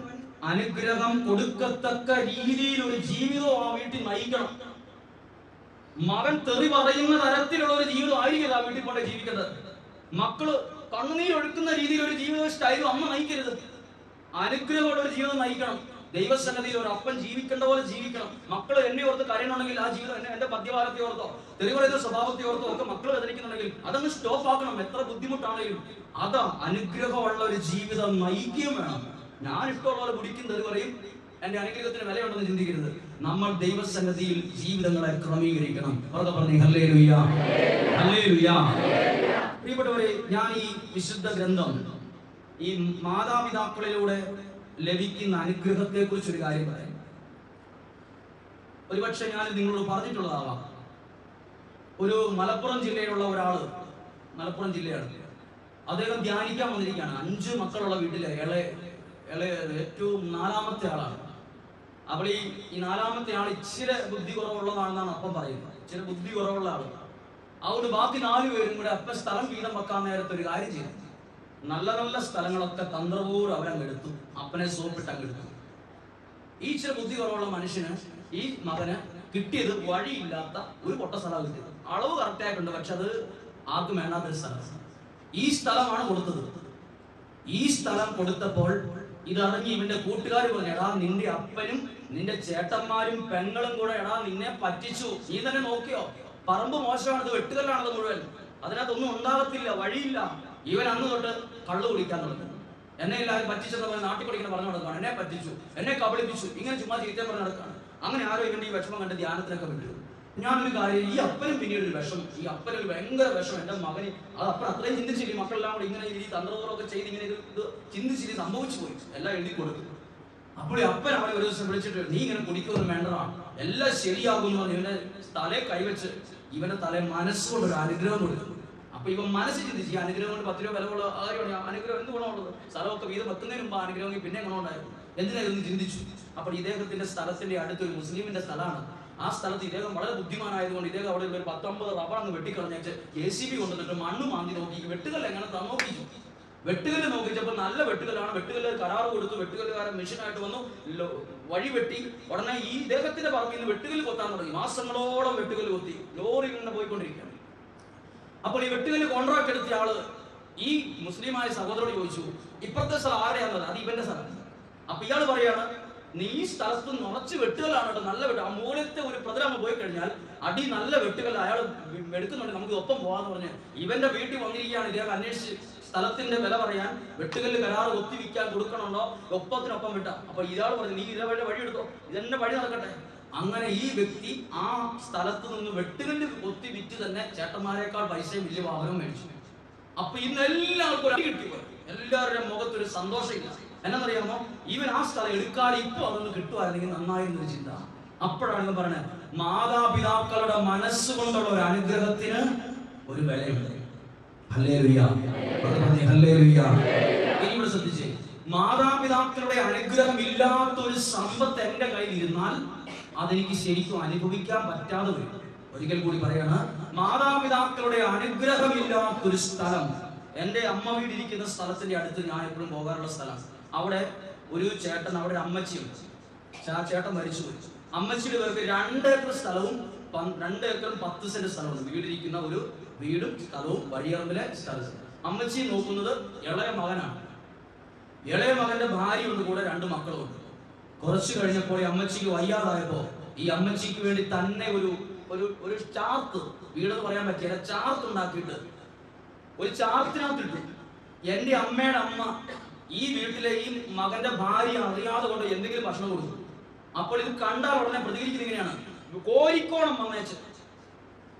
അനുഗ്രഹം കൊടുക്കത്തക്ക രീതിയിൽ ഒരു ജീവിതം ആ വീട്ടിൽ നയിക്കണം. മകൻ തെറി പറയുന്ന തരത്തിലുള്ള ഒരു ജീവിതം ആയിരിക്കും ആ വീട്ടിൽ കൊണ്ട് ജീവിക്കേണ്ടത്. മക്കള് കണ്ണുനീരൊഴുക്കുന്ന രീതിയിൽ ഒരു ജീവിത സ്റ്റൈലും അമ്മ നയിക്കരുത്. അനുഗ്രഹമുള്ള ഒരു ജീവിതം നയിക്കണം. ദൈവസന്നിധിയിൽ ഒരു അപ്പൻ ജീവിക്കേണ്ട പോലെ ജീവിക്കണം. മക്കള് എന്നെ ഓർത്ത് കരയണമെങ്കിൽ ആ ജീവിതം എന്റെ മദ്യപാലത്തെ ഓർത്തോ തെറി പറയുന്ന സ്വഭാവത്തെ ഓർത്തോ ഒക്കെ മക്കൾ വേദനിക്കുന്നുണ്ടെങ്കിൽ അതങ്ങ് സ്റ്റോപ്പ് ആക്കണം. എത്ര ബുദ്ധിമുട്ടാണെങ്കിലും അതാ അനുഗ്രഹമുള്ള ഒരു ജീവിതം നയിക്കുകയും വേണം. ഞാൻ ഇഷ്ടമുള്ള പോലെ കുടിക്കും, തെറി പറയും, എന്റെ അനുഗ്രഹത്തിന് വിലയുണ്ടെന്ന് ചിന്തിക്കരുത്. നമ്മൾ ദൈവസന്നിധിയിൽ ജീവിതങ്ങളെ ക്രമീകരിക്കണം. അവർക്ക് പറഞ്ഞു ഹല്ലേലൂയ, ഹല്ലേലൂയ. പ്രിയപ്പെട്ടവരെ, ഞാൻ ഈ വിശുദ്ധ ഗ്രന്ഥം ഈ മാതാപിതാക്കളിലൂടെ ലഭിക്കുന്ന അനുഗ്രഹത്തെ കുറിച്ചൊരു കാര്യം പറയാം. ഒരുപക്ഷെ ഞാൻ നിങ്ങളോട് പറഞ്ഞിട്ടുള്ളതാവാം. ഒരു മലപ്പുറം ജില്ലയിലുള്ള ഒരാള്, മലപ്പുറം ജില്ലയാണ്, അദ്ദേഹം ധ്യാനിക്കാൻ വന്നിരിക്കുകയാണ്. 5 മക്കളുള്ള വീട്ടിലെ ഏറ്റവും 4ാമത്തെ ആളാണ്. അപ്പോൾ ഈ 4ാമത്തെ ആൾ ഇച്ചിരി ബുദ്ധി കുറവുള്ളതാണെന്നാണ് അപ്പം പറയുന്നത്. ഇച്ചിരി ബുദ്ധി കുറവുള്ള ആള്. അതുകൊണ്ട് ബാക്കി 4 പേരും കൂടെ അപ്പം സ്ഥലം വീതം വെക്കാൻ നേരത്തെ ഒരു കാര്യം ചെയ്തു. നല്ല നല്ല സ്ഥലങ്ങളൊക്കെ തന്ത്രപൂർവ്വം അവരങ്ങ് എടുത്തു. അപ്പനെ സോപ്പിട്ട് അങ്ങ് എടുത്തു. ഈ ഇച്ചിരി ബുദ്ധി കുറവുള്ള മനുഷ്യന്, ഈ മകന് കിട്ടിയത് വഴിയില്ലാത്ത ഒരു പൊട്ട സ്ഥലം കിട്ടിയത്. അളവ് കറക്റ്റ് ആയിട്ടുണ്ട്, പക്ഷെ അത് ആർക്കും വേണ്ടാത്തൊരു സ്ഥലം. ഈ സ്ഥലമാണ് കൊടുത്തത്. ഈ സ്ഥലം കൊടുത്തപ്പോൾ ഇതറിഞ്ഞ് ഇവന്റെ കൂട്ടുകാർ പറഞ്ഞു, എടാ നിന്റെ അപ്പനും നിന്റെ ചേട്ടന്മാരും പെങ്ങളും കൂടെ എടാ നിന്നെ പറ്റിച്ചു, നീ തന്നെ നോക്കിയോ, പറമ്പ് മോശമാണത്, വെട്ടുകല്ലാണത് മുഴുവൻ, അതിനകത്തൊന്നും ഉണ്ടാകത്തില്ല, വഴിയില്ല. ഇവൻ അന്ന് തൊട്ട് കള്ളു കുടിക്കാൻ തുടങ്ങി. എന്നെ എല്ലാവരും പറ്റിച്ചെന്ന് പറഞ്ഞ് നാട്ടിൽ പഠിക്കുന്ന പറഞ്ഞു നടക്കുകയാണ്, എന്നെ പറ്റിച്ചു, എന്നെ കബളിപ്പിച്ചു, ഇങ്ങനെ ചുമ്മാ ചീത്തം പറഞ്ഞ് നടക്കുകയാണ്. അങ്ങനെ ആരോ ഇവന്റെ ഈ വിഷമം കണ്ട് ധ്യാനത്തിനൊക്കെ വിട്ടു. ഞാനൊരു കാര്യം, ഈ അപ്പനും പിന്നീട് ഒരു വിഷം, ഈ അപ്പനൊരു ഭയങ്കര വിഷം, എന്റെ മകന് അത് അപ്പൻ അത്രയും ചിന്തിച്ചില്ല, മക്കളെല്ലാം കൂടെ ഇങ്ങനെ ഈ തന്ത്രങ്ങളൊക്കെ ചെയ്ത് ഇങ്ങനെ ഇത് ചിന്തിച്ചിട്ട് സംഭവിച്ചു പോയി, എല്ലാം എഴുതി കൊടുക്കും. അപ്പോൾ ഈ അപ്പൻ അവരെ ഒരു ദിവസം വിളിച്ചിട്ട്, നീ ഇങ്ങനെ കുടിക്കൊന്നും വേണ്ടതാ, എല്ലാം ശരിയാകും എന്ന് ഇവന്റെ തലയെ കൈവച്ച് ഇവന്റെ തലയെ മനസ്സുകൊണ്ട് ഒരു അനുഗ്രഹം കൊടുക്കും. അപ്പൊ ഇവൻ മനസ്സ് ചിന്തിച്ച്, ഈ അനുഗ്രഹം കൊണ്ട് 10 രൂപ വിലയുള്ള കാര്യമാണ്, അനുഗ്രഹം എന്ത് ഗുണമുള്ളത്, സ്ഥലമൊക്കെ വീതം വെക്കുന്നതിന് മുമ്പ് അനുഗ്രഹം പിന്നെ ഗുണമുണ്ടായിരുന്നു, എന്തിനായിരുന്നു ചിന്തിച്ചു. അപ്പോൾ ഇദ്ദേഹത്തിന്റെ സ്ഥലത്തിന്റെ അടുത്തൊരു മുസ്ലിമിന്റെ സ്ഥലമാണ്. ആ സ്ഥലത്ത് ഇദ്ദേഹം വളരെ ബുദ്ധിമാനായതുകൊണ്ട് ഇദ്ദേഹം അവിടെ ഒരു 19 റബ്ബർ അങ്ങ് വെട്ടിക്കളഞ്ഞിട്ട് JCB കൊണ്ടുവന്നിട്ട് മണ്ണ് മാന്തി നോക്കി, വെട്ടുകല്ല് എങ്ങനെ നോക്കിച്ചു. വെട്ടുകല്ല് നോക്കിച്ചപ്പോൾ നല്ല വെട്ടുകല്ലാണ്, വെട്ടുകല്ല് കരാറ് കൊടുത്തു, വെട്ടുകല്ലുകാരൻ മെഷീനായിട്ട് വന്നു, വഴി വെട്ടി. ഉടനെ ഈ ഇദ്ദേഹത്തിന്റെ പറമ്പിൽ നിന്ന് വെട്ടുകല്ല് കൊത്താൻ തുടങ്ങി. മാസങ്ങളോളം വെട്ടുകല്ല് കൊത്തി, ലോറി ഇങ്ങനെ പോയിക്കൊണ്ടിരിക്കുകയാണ്. അപ്പോൾ ഈ വെട്ടുകല്ല് കോൺട്രാക്ട് എടുത്ത ആള് ഈ മുസ്ലിമായ സഹോദരോട് ചോദിച്ചു, ഇപ്പുറത്തെ സ്ഥലം ആരെയാണത്? അത് ഇവന്റെ സ്ഥലം. അപ്പൊ ഇയാൾ പറയാണ്, നീ ഈ സ്ഥലത്ത് നിറച്ച് വെട്ടുകല്ലാണ് കേട്ടോ, നല്ല വെട്ട്, ആ മൂലത്തെ ഒരു പ്രതലം പോയി കഴിഞ്ഞാൽ അടി നല്ല വെട്ടുകല്ല് അയാൾ എടുക്കുന്നുണ്ട്, നമുക്ക് ഒപ്പം പോകാന്ന് പറഞ്ഞ് ഇവന്റെ വീട്ടിൽ വന്നിരിക്കുകയാണ്. ഇദ്ദേഹം അന്വേഷിച്ച് സ്ഥലത്തിന്റെ വില പറയാൻ, വെട്ടുകല്ല് കരാറ് ഒത്തിവിൽക്കാൻ കൊടുക്കണുണ്ടോ, ഒപ്പത്തിനൊപ്പം വിട്ട. അപ്പൊ ഇയാൾ പറഞ്ഞു, നീ ഇതേപോലെ വഴി എടുത്തോ, ഇതെന്നെ വഴി നടക്കട്ടെ. അങ്ങനെ ഈ വ്യക്തി ആ സ്ഥലത്ത് നിന്ന് വെട്ടുകല്ല് ഒത്തി വിറ്റ് തന്നെ ചേട്ടന്മാരെക്കാൾ പൈസയും വലിയ വാഹനം മേടിച്ചു. അപ്പൊ ഇന്ന് എല്ലാവർക്കും ഒരു അടി കിട്ടിപ്പോയി, എല്ലാവരുടെ മുഖത്തൊരു സന്തോഷമില്ല. എന്നറിയാമോ, ഇവൻ ആ സ്ഥലം എടുക്കാതെ ഇപ്പൊ അതൊന്ന് കിട്ടുമായിരുന്നെങ്കിൽ നന്നായിരുന്നൊരു ചിന്ത. അപ്പോഴാണ് ഇവൻ പറഞ്ഞത്, മാതാപിതാക്കളുടെ മനസ്സുകൊണ്ടുള്ള ഒരു അനുഗ്രഹത്തിന് ഒരു വിലയുണ്ട്. Hallelujah, hallelujah. ഇനി ഇവിടെ ശ്രദ്ധിച്ചേ, മാതാപിതാക്കളുടെ അനുഗ്രഹം ഇല്ലാത്ത ഒരു സമ്പത്ത് എന്റെ കയ്യിൽ ഇരുന്നാൽ അതെനിക്ക് ശരിക്കും അനുഭവിക്കാൻ പറ്റാതെ വരും. ഒരിക്കൽ കൂടി പറയാണ്, മാതാപിതാക്കളുടെ അനുഗ്രഹമില്ലാത്തൊരു സ്ഥലം, എന്റെ അമ്മ വീടിരിക്കുന്ന സ്ഥലത്തിന്റെ അടുത്ത് ഞാൻ എപ്പോഴും പോകാറുള്ള സ്ഥലം. അവിടെ ഒരു ചേട്ടൻ, അവിടെ ഒരു അമ്മച്ചിയുണ്ട്. ആ ചേട്ടൻ മരിച്ചുപോയി. അമ്മച്ചിയുടെ പേർക്ക് 2 ഏക്കർ സ്ഥലവും 2 ഏക്കറും 10 സെന്റ് സ്ഥലമുണ്ട്. വീടിരിക്കുന്ന ഒരു വീടും സ്ഥലവും വഴിയറമ്പിലെ സ്ഥലത്ത്. അമ്മച്ചി നോക്കുന്നത് ഇളയ മകനാണ്. ഇളയ മകന്റെ ഭാര്യയുണ്ട്, കൂടെ 2 മക്കളുമുണ്ട്. കുറച്ചു കഴിഞ്ഞപ്പോൾ ഈ അമ്മച്ചിക്ക് വയ്യാതായപ്പോ ഈ അമ്മച്ചിക്ക് വേണ്ടി തന്നെ ഒരു ചാർത്ത്, വീടെന്ന് പറയാൻ പറ്റിയ ചാർത്ത് ഉണ്ടാക്കിയിട്ട് ഒരു ചാർത്തിനകത്തിട്ടു. എന്റെ അമ്മയുടെ അമ്മ ഈ വീട്ടിലെ ഈ മകന്റെ ഭാര്യ അറിയാതെ കൊണ്ട് എന്തെങ്കിലും ഭക്ഷണം കൊടുക്കും. അപ്പോൾ ഇത് കണ്ടാൽ ഉടനെ പ്രതികരിക്കുന്നത് ഇങ്ങനെയാണ്, കോരിക്കോണം വന്നേച്ച്,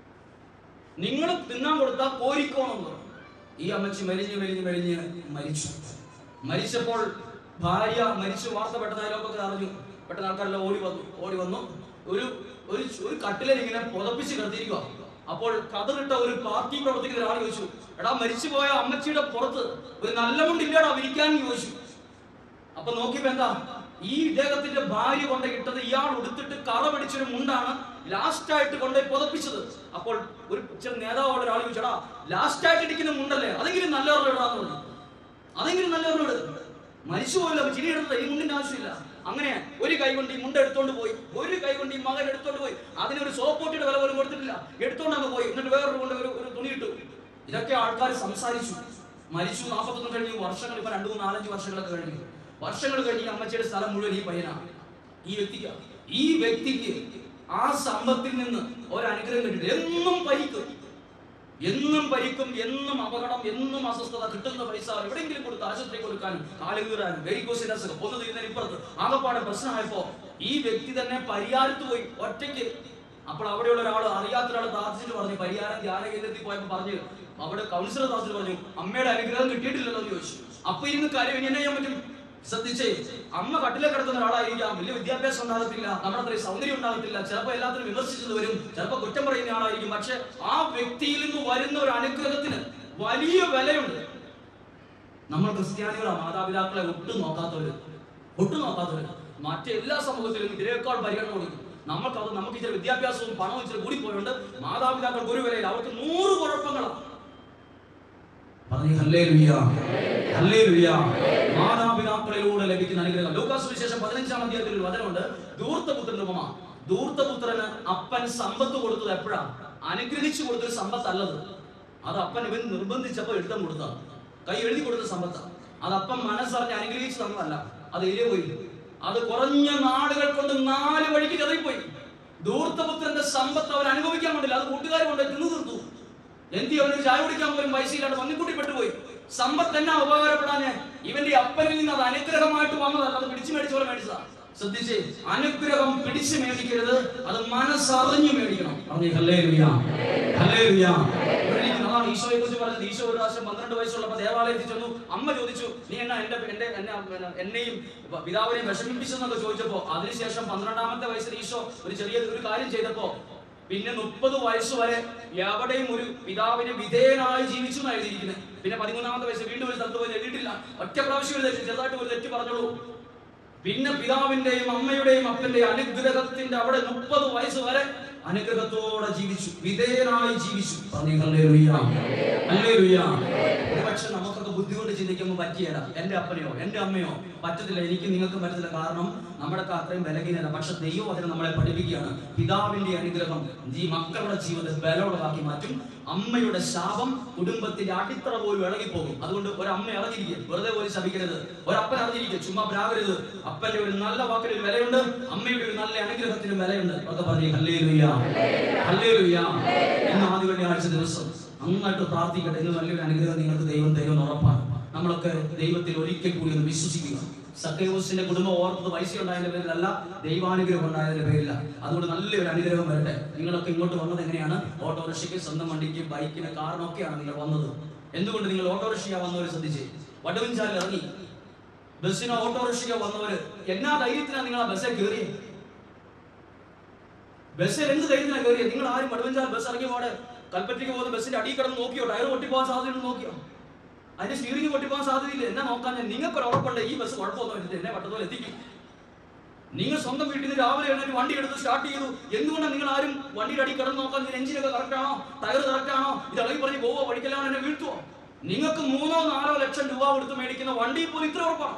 നിങ്ങൾ തിന്നാൻ കൊടുത്താൽ കോരിക്കോണം എന്ന് പറഞ്ഞു. ഈ അമ്മച്ചി മെലിഞ്ഞ് മരിച്ചു. മരിച്ചപ്പോൾ ഭാര്യ മരിച്ചു വാർത്ത പെട്ടെന്ന് അയലോക്കൊക്കെ അറിഞ്ഞു. പെട്ടെന്ന് ആൾക്കാരെല്ലാം ഓടി വന്നു ഒരു കട്ടിലിൽ ഇങ്ങനെ പുതപ്പിച്ച് കിടത്തിയിരിക്കുക. അപ്പോൾ കതറിട്ട ഒരു പാർട്ടി പ്രവർത്തിക്കുന്ന ഒരാൾ ചോദിച്ചു, എടാ മരിച്ചുപോയ അമ്മച്ചിയുടെ പുറത്ത് ഒരു നല്ല മുണ്ടില്ലടാ വിരിക്കാൻ ചോദിച്ചു. അപ്പൊ നോക്കിയപ്പോ എന്താ, ഈ ഇദ്ദേഹത്തിന്റെ ഭാര്യ കൊണ്ട് ഇട്ടത് ഇയാൾ ഉടുത്തിട്ട് കറ പിടിച്ചൊരു മുണ്ടാണ് ലാസ്റ്റ് ആയിട്ട് കൊണ്ടുപോയി പുതപ്പിച്ചത്. അപ്പോൾ ഒരു നേതാവുള്ള ഒരാൾ ചോദിച്ചടാ, ലാസ്റ്റ് ആയിട്ട് ഇരിക്കുന്ന മുണ്ടല്ലേ, അതെങ്കിലും നല്ലവരുടെ ഇടാന്ന് പറഞ്ഞു. അതെങ്കിലും നല്ലവരുടെ ഇട്, മരിച്ചു പോയല്ലോ, ചിരി എടുത്തത്, ഈ മുണ്ടിന്റെ ആവശ്യമില്ല. അങ്ങനെ ഒരു കൈ കൊണ്ട് ഈ മുണ്ട് എടുത്തോണ്ട് പോയി, ഒരു കൈ കൊണ്ട് ഈ മകൻ എടുത്തോണ്ട് പോയി. അതിനൊരു സോപ്പോട്ടിയുടെ വില പോലും കൊടുത്തിട്ടില്ല, എടുത്തോണ്ടങ്ങ് പോയി. എന്നിട്ട് വേറൊരു കൊണ്ട് ഒരു തുണി ഇട്ടു. ഇതൊക്കെ ആൾക്കാർ സംസാരിച്ചു. മരിച്ചു 41 കഴിഞ്ഞു, വർഷങ്ങൾ ഇപ്പൊ 2, 3, 4, 5 വർഷങ്ങളൊക്കെ കഴിഞ്ഞു. വർഷങ്ങൾ കഴിഞ്ഞ് ഈ അമ്മച്ചിയുടെ സ്ഥലം മുഴുവൻ ഈ പയ്യനാണ്. ഈ വ്യക്തിക്ക് ആ സമ്പത്തിൽ നിന്ന് ഒരനുഗ്രഹം കിട്ടിയിട്ട് എന്നും പരിക്കും, എന്നും അപകടം, എന്നും അസ്വസ്ഥത. കിട്ടുന്ന പൈസ എവിടെയെങ്കിലും കൊടുത്ത് ആശുപത്രി കൊടുക്കാനും, കാലുകീറാനും, വെരിക്കോസിനസ് കൊന്നു തീരുന്നതിന് ഇപ്പുറത്ത് ആകപ്പാടെ പ്രശ്നമായപ്പോ ഈ വ്യക്തി തന്നെ പരിയാരത്ത് പോയി ഒറ്റയ്ക്ക്. അപ്പോൾ അവിടെയുള്ള ഒരാൾ, അറിയാത്ത ഒരാൾ താമസിച്ചിട്ട് പറഞ്ഞു, പരിയാരം ധ്യാന കേന്ദ്രത്തിൽ പോയപ്പോ പറഞ്ഞു, അവിടെ കൗൺസിലർ താമസിച്ചിട്ട് പറഞ്ഞു, അമ്മയുടെ അനുഗ്രഹം കിട്ടിയിട്ടില്ലല്ലോ എന്ന് ചോദിച്ചു. അപ്പൊ ഇരുന്ന് കാര്യം എങ്ങനെ ചെയ്യാൻ പറ്റും? ശ്രദ്ധിച്ചേ, അമ്മ കട്ടിലെ കിടക്കുന്ന ഒരാളായിരിക്കാം, വലിയ വിദ്യാഭ്യാസം ഉണ്ടാകത്തില്ല, നമ്മുടെ അത്രയും സൗന്ദര്യം ഉണ്ടാകത്തില്ല, ചിലപ്പോൾ എല്ലാത്തിനും വിമർശിച്ചത് വരും, ചിലപ്പോൾ കുറ്റം പറയുന്ന ആളായിരിക്കും. പക്ഷെ ആ വ്യക്തിയിൽ നിന്ന് വരുന്ന ഒരു അനുഗ്രഹത്തിന് വലിയ വിലയുണ്ട്. നമ്മൾ ക്രിസ്ത്യാനികളാ മാതാപിതാക്കളെ ഒട്ടും നോക്കാത്തവര്. മറ്റെല്ലാ സമൂഹത്തിലും ഇതിനേക്കാൾ പരിഗണന കൊടുക്കും. നമുക്ക് ഇച്ചിരി വിദ്യാഭ്യാസവും പണവും ഇച്ചിരി കൂടിപ്പോയുണ്ട്. മാതാപിതാക്കൾക്ക് ഒരു വിലയില്ല, അവർക്ക് 100 കുഴപ്പങ്ങളാണ്. മാതാപിതാക്കളിലൂടെ ലഭിക്കുന്ന അനുഗ്രഹം. ലൂക്കാസ് സുവിശേഷം 15-ാം അധ്യായത്തിൽ ഒരു വചനമുണ്ട്, ധൂർത്തപുത്രന്റെ ഉപമ. ധൂർത്തപുത്രന് അപ്പൻ സമ്പത്ത് കൊടുത്തത് എപ്പോഴാ? അനുഗ്രഹിച്ചു കൊടുത്തൊരു സമ്പത്തല്ലത്. അത് അപ്പൻ ഇവൻ നിർബന്ധിച്ചപ്പോ എടുത്തം കൊടുത്ത, കൈ എഴുതി കൊടുത്ത സമ്പത്താണ്. അതപ്പം മനസ്സറിഞ്ഞ് അനുഗ്രഹിച്ചു തന്നതല്ല, അത് എരിയ പോയി. അത് കുറഞ്ഞ നാടുകൾ കൊണ്ട് 4 വഴിക്ക് ചെറിപ്പോയി. ധൂർത്തപുത്രന്റെ സമ്പത്ത് അവർ അനുഭവിക്കാൻ വേണ്ടില്ല, അത് കൂട്ടുകാർ കൊണ്ട് തിന്നു തീർത്തു. അവനൊരു ചായ കുടിക്കാൻ പോലും പൈസ ഇല്ലാണ്ട് പന്നിക്കുട്ടിപ്പെട്ടുപോയി. സമ്പത്ത് എന്നാ ഉപകാരപ്പെടാന്? ഇവന്റെ അപ്പനിൽ നിന്ന് അത് അനുഗ്രഹമായിട്ട് വന്നതല്ല, അത് പിടിച്ചു മേടിച്ച പോലെ മേടിച്ചതാ. ശ്രദ്ധിച്ചേ, അനുഗ്രഹം പിടിച്ചു മേടിക്കരുത്, അത് മനസ്സറിഞ്ഞു മേടിക്കണം. പറഞ്ഞു ഹല്ലേലൂയ, ഹല്ലേലൂയ. അതാണ് ഈശോയെ കുറിച്ച് പറഞ്ഞത്. ഈശോ ഒരു പ്രാവശ്യം 12 വയസ്സുള്ളപ്പോൾ ദേവാലയത്തിൽ ചെന്നു. അമ്മ ചോദിച്ചു, നീ എന്നെയും പിതാവിനെയും വിഷമിപ്പിച്ചെന്നൊക്കെ ചോദിച്ചപ്പോ, അതിനുശേഷം 12ാമത്തെ വയസ്സിൽ ഈശോ ഒരു കാര്യം ചെയ്തപ്പോ, പിന്നെ 30 വയസ്സ് വരെ എവിടെയും ഒരു പിതാവിന് വിധേയനായി ജീവിച്ചു എന്നാണ് എഴുതിയിരിക്കുന്നത്. പിന്നെ 13ാമത്തെ വയസ്സ് വീണ്ടും ഒരു സ്ഥലത്ത് പോയി എഴുതിയിട്ടില്ല. ഒറ്റ പ്രാവശ്യം ചെറുതായിട്ട് ഒരു തെറ്റ് പറഞ്ഞോളൂ. പിന്നെ പിതാവിന്റെയും അമ്മയുടെയും അപ്പന്റെയും അനുഗ്രഹത്തിന്റെ അവിടെ 30 വയസ്സ് വരെ അനുഗ്രഹത്തോടെ ജീവിച്ചു, വിധേയനായി ജീവിച്ചു. പക്ഷെ നമുക്കൊക്കെ ബുദ്ധി കൊണ്ട് ചിന്തിക്കുമ്പോൾ പറ്റിയല്ല. എന്റെ അപ്പനെയോ എന്റെ അമ്മയോ പറ്റത്തില്ല, എനിക്ക് നിങ്ങൾക്ക് പറ്റത്തില്ല, കാരണം നമ്മുടെ അത്രയും ബലഹീനത. പക്ഷെ ദൈവം അതിനെ നമ്മളെ പഠിപ്പിക്കുകയാണ്. പിതാവിന്റെ അനുഗ്രഹം ഈ മക്കളുടെ ജീവിതത്തെ ബലമുള്ളതാക്കി മാറ്റും. അമ്മയുടെ ശാപം കുടുംബത്തിന്റെ അടിത്തറ പോലും ഇളകിപ്പോകും. അതുകൊണ്ട് ഒരമ്മ ഇറങ്ങിയിരിക്കുക, വെറുതെ പോലും ശപിക്കരുത്. ഒരപ്പൻ അറിഞ്ഞിരിക്കുക, ചുമ്മാ പ്രാകരുത്. അപ്പന്റെ ഒരു നല്ല വാക്കിന് ഒരു വിലയുണ്ട്, അമ്മയുടെ ഒരു നല്ല അനുഗ്രഹത്തിന് വിലയുണ്ട്. ഒക്കെ പറഞ്ഞു ഹല്ലേലൂയ, ഹല്ലേലൂയ. ഇന്ന് ആദ്യ വെള്ളിയാഴ്ച ദിവസം നന്നായിട്ട് പ്രാർത്ഥിക്കട്ടെ. ഇന്ന് നല്ലൊരു അനുഗ്രഹം നിങ്ങൾക്ക് ദൈവം തരുമെന്ന് ഉറപ്പാണ്. നമ്മളൊക്കെ ദൈവത്തിൽ ഒരിക്കൽ കൂടി ഒന്ന് വിശ്വസിക്കുക. സക്കൈവസിന്റെ കുടുംബം ഓർത്തത് പൈസ ഉണ്ടായതിന്റെ പേരിലല്ല, ദൈവാനുഗ്രഹം ഉണ്ടായതിന്റെ പേരില്ല. അതുകൊണ്ട് നല്ലൊരു അനുഗ്രഹം വരട്ടെ. നിങ്ങളൊക്കെ ഇങ്ങോട്ട് വന്നത് എങ്ങനെയാണ്? ഓട്ടോറിക്ഷയ്ക്ക്, സ്വന്തം വണ്ടിക്ക്, ബൈക്കിന്, കാറിനൊക്കെയാണ് നിങ്ങൾ വന്നത്. എന്തുകൊണ്ട് നിങ്ങൾ ഓട്ടോറിക്ഷ വന്നവർ ശ്രദ്ധിച്ചേ? വടവഞ്ചാലിൽ ഇറങ്ങി ബസ്സിനോ ഓട്ടോറിക്ഷയ്ക്കോ വന്നവര് എന്നാ ധൈര്യത്തിനാണ് നിങ്ങൾ ആ ബസ്സിൽ കയറിയത്? ബസ്സിൽ എന്ത് ധൈര്യത്തിനാണ് കയറിയത്? നിങ്ങൾ ആരും വടവഞ്ചാൽ ബസ് ഇറങ്ങി പോടെ കൽപ്പറ്റയ്ക്ക് പോകുന്ന ബസ്സിന്റെ അടിയിൽ കിടന്ന് നോക്കിയോ? ടയർ പൊട്ടിപ്പോകാൻ സാധ്യതയുണ്ട് നോക്കിയോ? അതിന്റെ സ്റ്റീറിംഗ് പൊട്ടിപ്പോകാൻ സാധ്യതയില്ല. എന്നാ നോക്കാൻ? നിങ്ങൾക്ക് ഒരു ഉറപ്പുണ്ട് ഈ ബസ് കുഴപ്പമൊന്നും വരുന്നത്, എന്നെ പട്ടത്തോളം എത്തിക്കും. നിങ്ങൾ സ്വന്തം വീട്ടിൽ നിന്ന് രാവിലെ എഴുന്നേറ്റ് വണ്ടി എടുത്ത് സ്റ്റാർട്ട് ചെയ്തു. എന്തുകൊണ്ടാണ് നിങ്ങൾ ആരും വണ്ടിയുടെ അടി കിടന്ന് നോക്കാൻ? എഞ്ചിനൊക്കെ കറക്റ്റ് ആണോ? ടയർ കറക്റ്റ് ആണോ? ഇത് ഇളകി പറഞ്ഞ് പോവോ, പഠിക്കലാണോ, എന്നെ വീഴ്ത്തുവോ? നിങ്ങൾക്ക് 3-4 ലക്ഷം രൂപ കൊടുത്ത് മേടിക്കുന്ന വണ്ടിയിൽ പോലും ഇത്ര ഉറപ്പാണ്.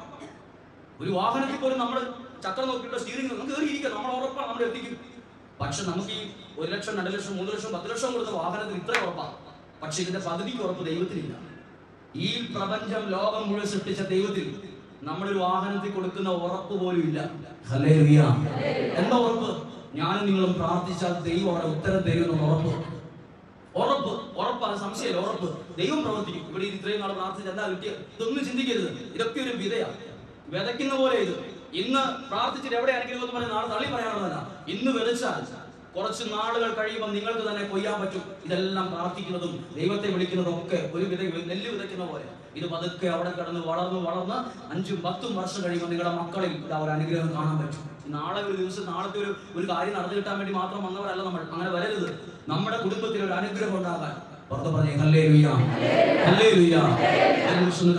ഒരു വാഹനത്തിൽ പോലും നമ്മൾ ചക്രം നോക്കിയിട്ട് സ്റ്റീറിംഗ് നമുക്ക് കയറിയിരിക്കുക, നമ്മൾ ഉറപ്പാണ്, നമ്മൾ എത്തിക്കും. പക്ഷെ നമുക്ക് ഈ 1 ലക്ഷം, 2 ലക്ഷം, 3 ലക്ഷം, 10 ലക്ഷം കൊടുത്ത വാഹനത്തിന് ഇത്ര ഉറപ്പാണ്. പക്ഷെ ഇതിന്റെ പകുതിക്ക് ഉറപ്പ് ദൈവത്തിനില്ല. ഈ പ്രപഞ്ചം, ലോകം മുഴുവൻ സൃഷ്ടിച്ച ദൈവത്തിൽ നമ്മളൊരു വാഹനത്തിൽ കൊടുക്കുന്ന ഉറപ്പ് പോലും ഇല്ല. ഹല്ലേലൂയ. എന്താ ഉറപ്പ്? ഞാനും നിങ്ങളും പ്രാർത്ഥിച്ചാൽ ദൈവം അവിടെ ഉത്തരം തരുമെന്ന് ഉറപ്പ്. ഉറപ്പാണ്, സംശയമില്ല, ഉറപ്പ്. ദൈവം പ്രവർത്തിക്കും. ഇവിടെ ഇത്രയും നാൾ പ്രാർത്ഥിച്ച് എന്താ കിട്ടിയത്? ഇതൊന്നും ചിന്തിക്കരുത്. ഇതൊക്കെ ഒരു വിതയാണ്, വിതയ്ക്കുന്ന പോലെ. ഇത് ഇന്ന് പ്രാർത്ഥിച്ചിട്ട് എവിടെ അനുഗ്രഹം എന്ന് പറഞ്ഞാൽ നാളെ തള്ളി പറയാനുള്ളതല്ല. ഇന്ന് വിതച്ചാൽ കുറച്ച് നാളുകൾ കഴിയുമ്പോൾ നിങ്ങൾക്ക് തന്നെ കൊയ്യാൻ പറ്റും. ഇതെല്ലാം പ്രാർത്ഥിക്കുന്നതും ദൈവത്തെ വിളിക്കുന്നതും ഒക്കെ ഒരു നെല്ല് വിതയ്ക്കുന്ന പോലെ. ഇത് പതുക്കെ അവിടെ കിടന്ന് വളർന്ന് 5-10 വർഷം കഴിയുമ്പോൾ നിങ്ങളുടെ മക്കളിൽ ഇതാ ഒരു അനുഗ്രഹം കാണാൻ പറ്റും. നാളെ ഒരു ദിവസം, നാളത്തെ ഒരു കാര്യം നടന്നു കിട്ടാൻ വേണ്ടി മാത്രം വന്നവരല്ല നമ്മൾ. അങ്ങനെ വരരുത്. നമ്മുടെ കുടുംബത്തിൽ ഒരു അനുഗ്രഹം ഉണ്ടാകാൻ പുറത്ത് പറഞ്ഞേ ഹല്ലേലൂയ, ഹല്ലേലൂയ.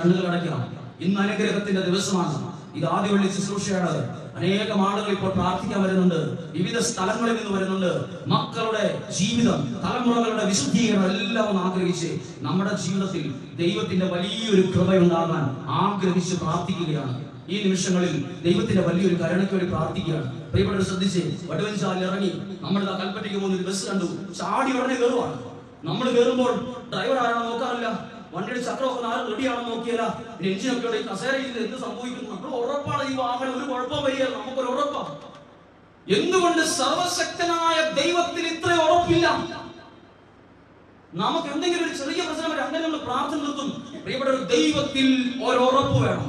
കണ്ണുകൾ അടയ്ക്കാം. ഇന്ന് അനുഗ്രഹത്തിന്റെ ദിവസമാണ്. ഇത് ആദ്യ വെള്ളി ശുശ്രൂഷയാണ്. അനേകം ആളുകൾ ഇപ്പോൾ പ്രാർത്ഥിക്കാൻ വരുന്നുണ്ട്, വിവിധ സ്ഥലങ്ങളിൽ നിന്ന് വരുന്നുണ്ട്. മക്കളുടെ ജീവിതം, തലമുറകളുടെ വിശുദ്ധീകരണം എല്ലാം ഒന്ന് ആഗ്രഹിച്ച് നമ്മുടെ ജീവിതത്തിൽ ദൈവത്തിന്റെ വലിയൊരു കൃപയുണ്ടാകാൻ ആഗ്രഹിച്ച് പ്രാർത്ഥിക്കുകയാണ്. ഈ നിമിഷങ്ങളിൽ ദൈവത്തിന്റെ വലിയൊരു കരുണയ്ക്ക് വേണ്ടി പ്രാർത്ഥിക്കുകയാണ്. പ്രിയപ്പെട്ടവർ ശ്രദ്ധിച്ച്, വടവഞ്ചാലിൽ ഇറങ്ങി നമ്മൾ കൽപ്പറ്റയ്ക്ക് പോകുന്ന ഒരു ബസ് കണ്ടു. ചാടി ഉടനെ കയറുവാണ്. നമ്മൾ കയറുമ്പോൾ ഡ്രൈവർ ആരാണെന്ന് നോക്കാറില്ല, വണ്ടിയുടെ ചക്രമൊക്കെ ആരും റെഡിയാണെന്ന് നോക്കിയല്ല, എഞ്ചിനൊക്കെ ഉണ്ട്, കസേരയിൽ എന്ത് സംഭവിക്കുന്നു നമ്മൾ ഉറപ്പാണ്. ഈ വാഹനം ഒരു കുഴപ്പം വരികയല്ല, നമുക്കൊരു ഉറപ്പാണ്. എന്തുകൊണ്ട് സർവശക്തനായ ദൈവത്തിന് ഇത്ര ഉറപ്പില്ല? നമുക്ക് എന്തെങ്കിലും ഒരു ചെറിയ പ്രശ്നം അങ്ങനെ നമ്മൾ പ്രാർത്ഥന നിർത്തും. പ്രിയപ്പെട്ട ദൈവത്തിൽ ഒരു ഉറപ്പ് വേണം.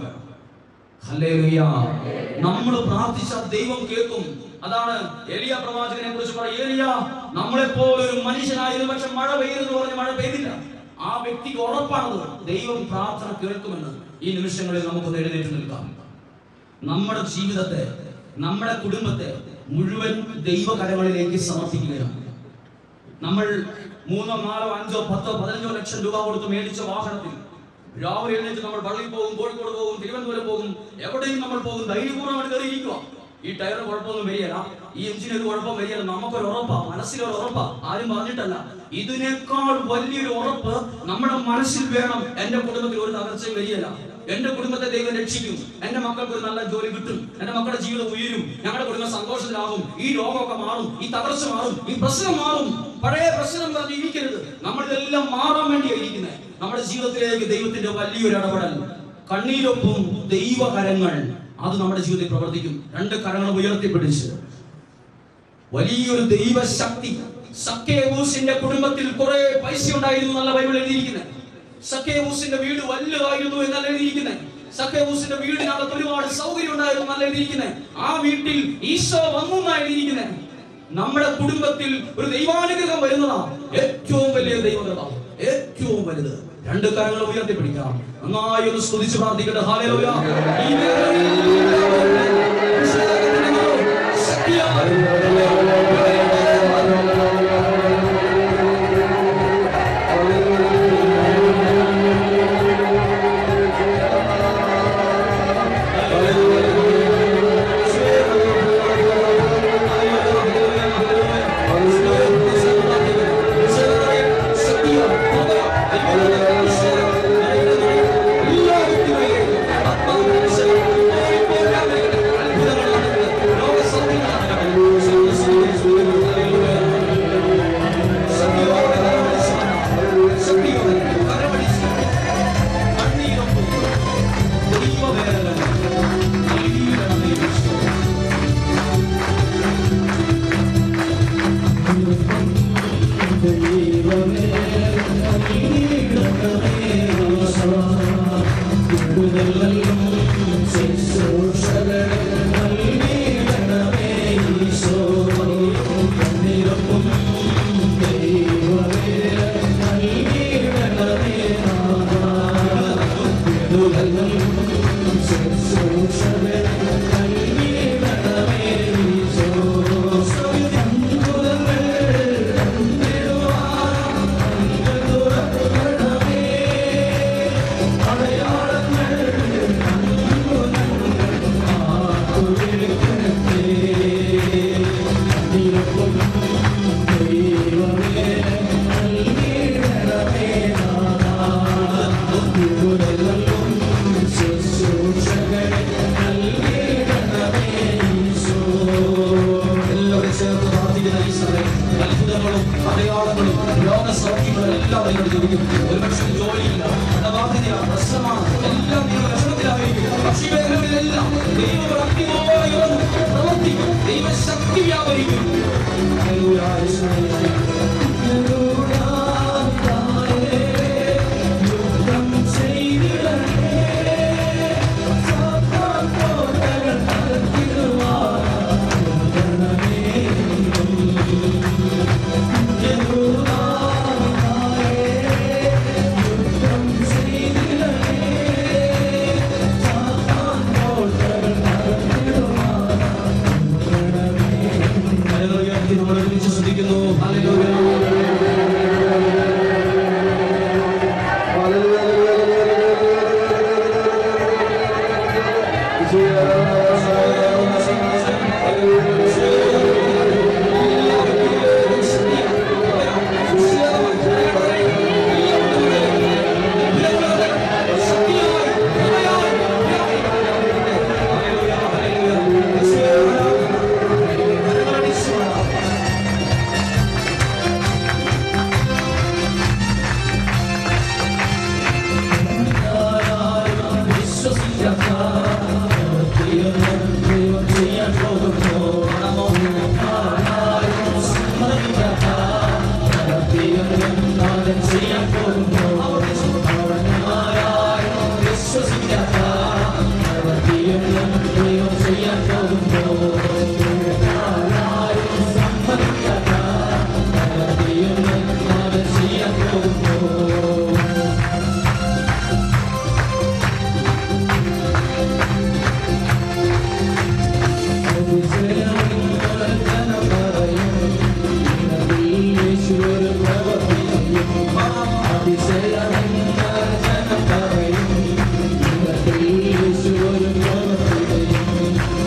ഹല്ലേലൂയ. നമ്മൾ പ്രാർത്ഥിച്ചാൽ ദൈവം കേൾക്കും. അതാണ് എലിയ പ്രവാചകനെ കുറിച്ച് പറയുന്നത്. ഏലിയ നമ്മളെപ്പോലെ ഒരു മനുഷ്യനായിരുന്നു, പക്ഷെ മഴ പെയ്യുന്നു പറഞ്ഞ് മഴ പെയ്തില്ല. ആ വ്യക്തിക്ക് ഉറപ്പാണത്, ദൈവം പ്രാർത്ഥന കേൾക്കുമെന്ന്. ഈ നിമിഷങ്ങളിൽ നമുക്കൊന്ന് എഴുന്നേറ്റ് നിൽക്കാം. നമ്മുടെ ജീവിതത്തെ, നമ്മുടെ കുടുംബത്തെ മുഴുവൻ ദൈവകരങ്ങളിലേക്ക് സമർപ്പിക്കുകയാണ്. നമ്മൾ 3, 4, 5, 10, 15 ലക്ഷം രൂപ കൊടുത്ത് മേടിച്ച വാഹനത്തിൽ രാവിലെ എഴുന്നേറ്റ് നമ്മൾ പള്ളിയിൽ പോകും, കോഴിക്കോട് പോകും, തിരുവനന്തപുരം പോകും, എവിടെയും നമ്മൾ പോകും. ധൈര്യപൂർവ്വം കയറിയിരിക്കുക. ഈ ടയറിന് കുഴപ്പമൊന്നും വരികയില്ല, ഈ എഞ്ചിനൊരു കുഴപ്പം വരികയില്ല. നമുക്കൊരു ഉറപ്പാ, മനസ്സിലൊരു ഉറപ്പാ, ആരും പറഞ്ഞിട്ടല്ല. ഇതിനേക്കാൾ വലിയൊരു ഉറപ്പ് നമ്മുടെ മനസ്സിൽ വേണം. എന്റെ കുടുംബത്തിൽ ഒരു തകർച്ചയും വരികയില്ല, എന്റെ കുടുംബത്തെ ദൈവം രക്ഷിക്കും, എന്റെ മക്കൾക്ക് ഒരു നല്ല ജോലി കിട്ടും, എന്റെ മക്കളുടെ ജീവിതം ഉയരും, ഞങ്ങളുടെ കുടുംബം സന്തോഷത്തിലാകും, ഈ രോഗമൊക്കെ മാറും, ഈ തകർച്ച മാറും, ഈ പ്രശ്നം മാറും. പഴയ പ്രശ്നം പറഞ്ഞ് ഇരിക്കരുത്. നമ്മളിതെല്ലാം മാറാൻ വേണ്ടിയാണ് ഇരിക്കുന്നത്. നമ്മുടെ ജീവിതത്തിലേക്ക് ദൈവത്തിന്റെ വലിയൊരു ഇടപെടൽ. കണ്ണീരൊപ്പും ദൈവകരങ്ങൾ അത് നമ്മുടെ ജീവിതത്തിൽ പ്രവർത്തിക്കും. രണ്ട് കരങ്ങളും ഉയർത്തിപ്പിടിച്ച് വലിയൊരു ദൈവശക്തി. സക്കേവൂസിന്റെ കുടുംബത്തിൽ കുറെ പൈസ ഉണ്ടായിരുന്നു എന്നല്ല ബൈബിൾ എഴുതിയിരിക്കുന്നത്. സക്കേവൂസിന്റെ വീട് വലുതായിരുന്നു എന്നല്ല എഴുതിയിരിക്കുന്നത്. സക്കേവൂസിന്റെ വീടിനകത്ത് ഒരുപാട് സൗകര്യം ഉണ്ടായിരുന്നു എന്നല്ല എഴുതിയിരിക്കുന്നത്. ആ വീട്ടിൽ ഈശോ വന്നു എന്നാണ് എഴുതിയിരിക്കുന്നത്. നമ്മുടെ കുടുംബത്തിൽ ഒരു ദൈവാനുഗ്രഹം വരുന്നതാണ് ഏറ്റവും വലിയ ദൈവകൃപ, ഏറ്റവും വലുത്. രണ്ട് കരങ്ങൾ ഉയർത്തിപ്പിടിക്കാം. നന്നായി ഒന്ന് സ്തുതിച്ച് പ്രാർത്ഥിക്കട്ടെ. ഹല്ലേലൂയ.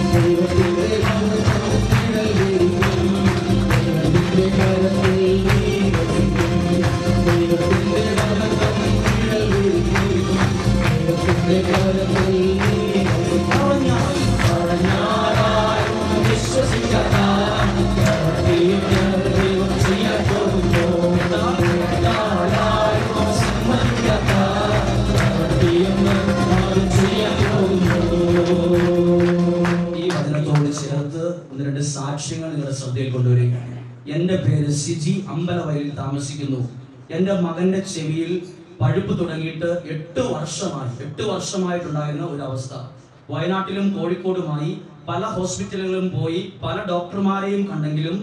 Deivatinde എൻ്റെ പേര് സിജി, അമ്പലവയലിൽ താമസിക്കുന്നു. എൻ്റെ മകൻ്റെ ചെവിയിൽ പഴുപ്പ് തുടങ്ങിയിട്ട് 8 വർഷമായിട്ടുണ്ടായിരുന്ന ഒരു അവസ്ഥ. വയനാട്ടിലും കോഴിക്കോടുമായി പല ഹോസ്പിറ്റലുകളിലും പോയി പല ഡോക്ടർമാരെയും കണ്ടെങ്കിലും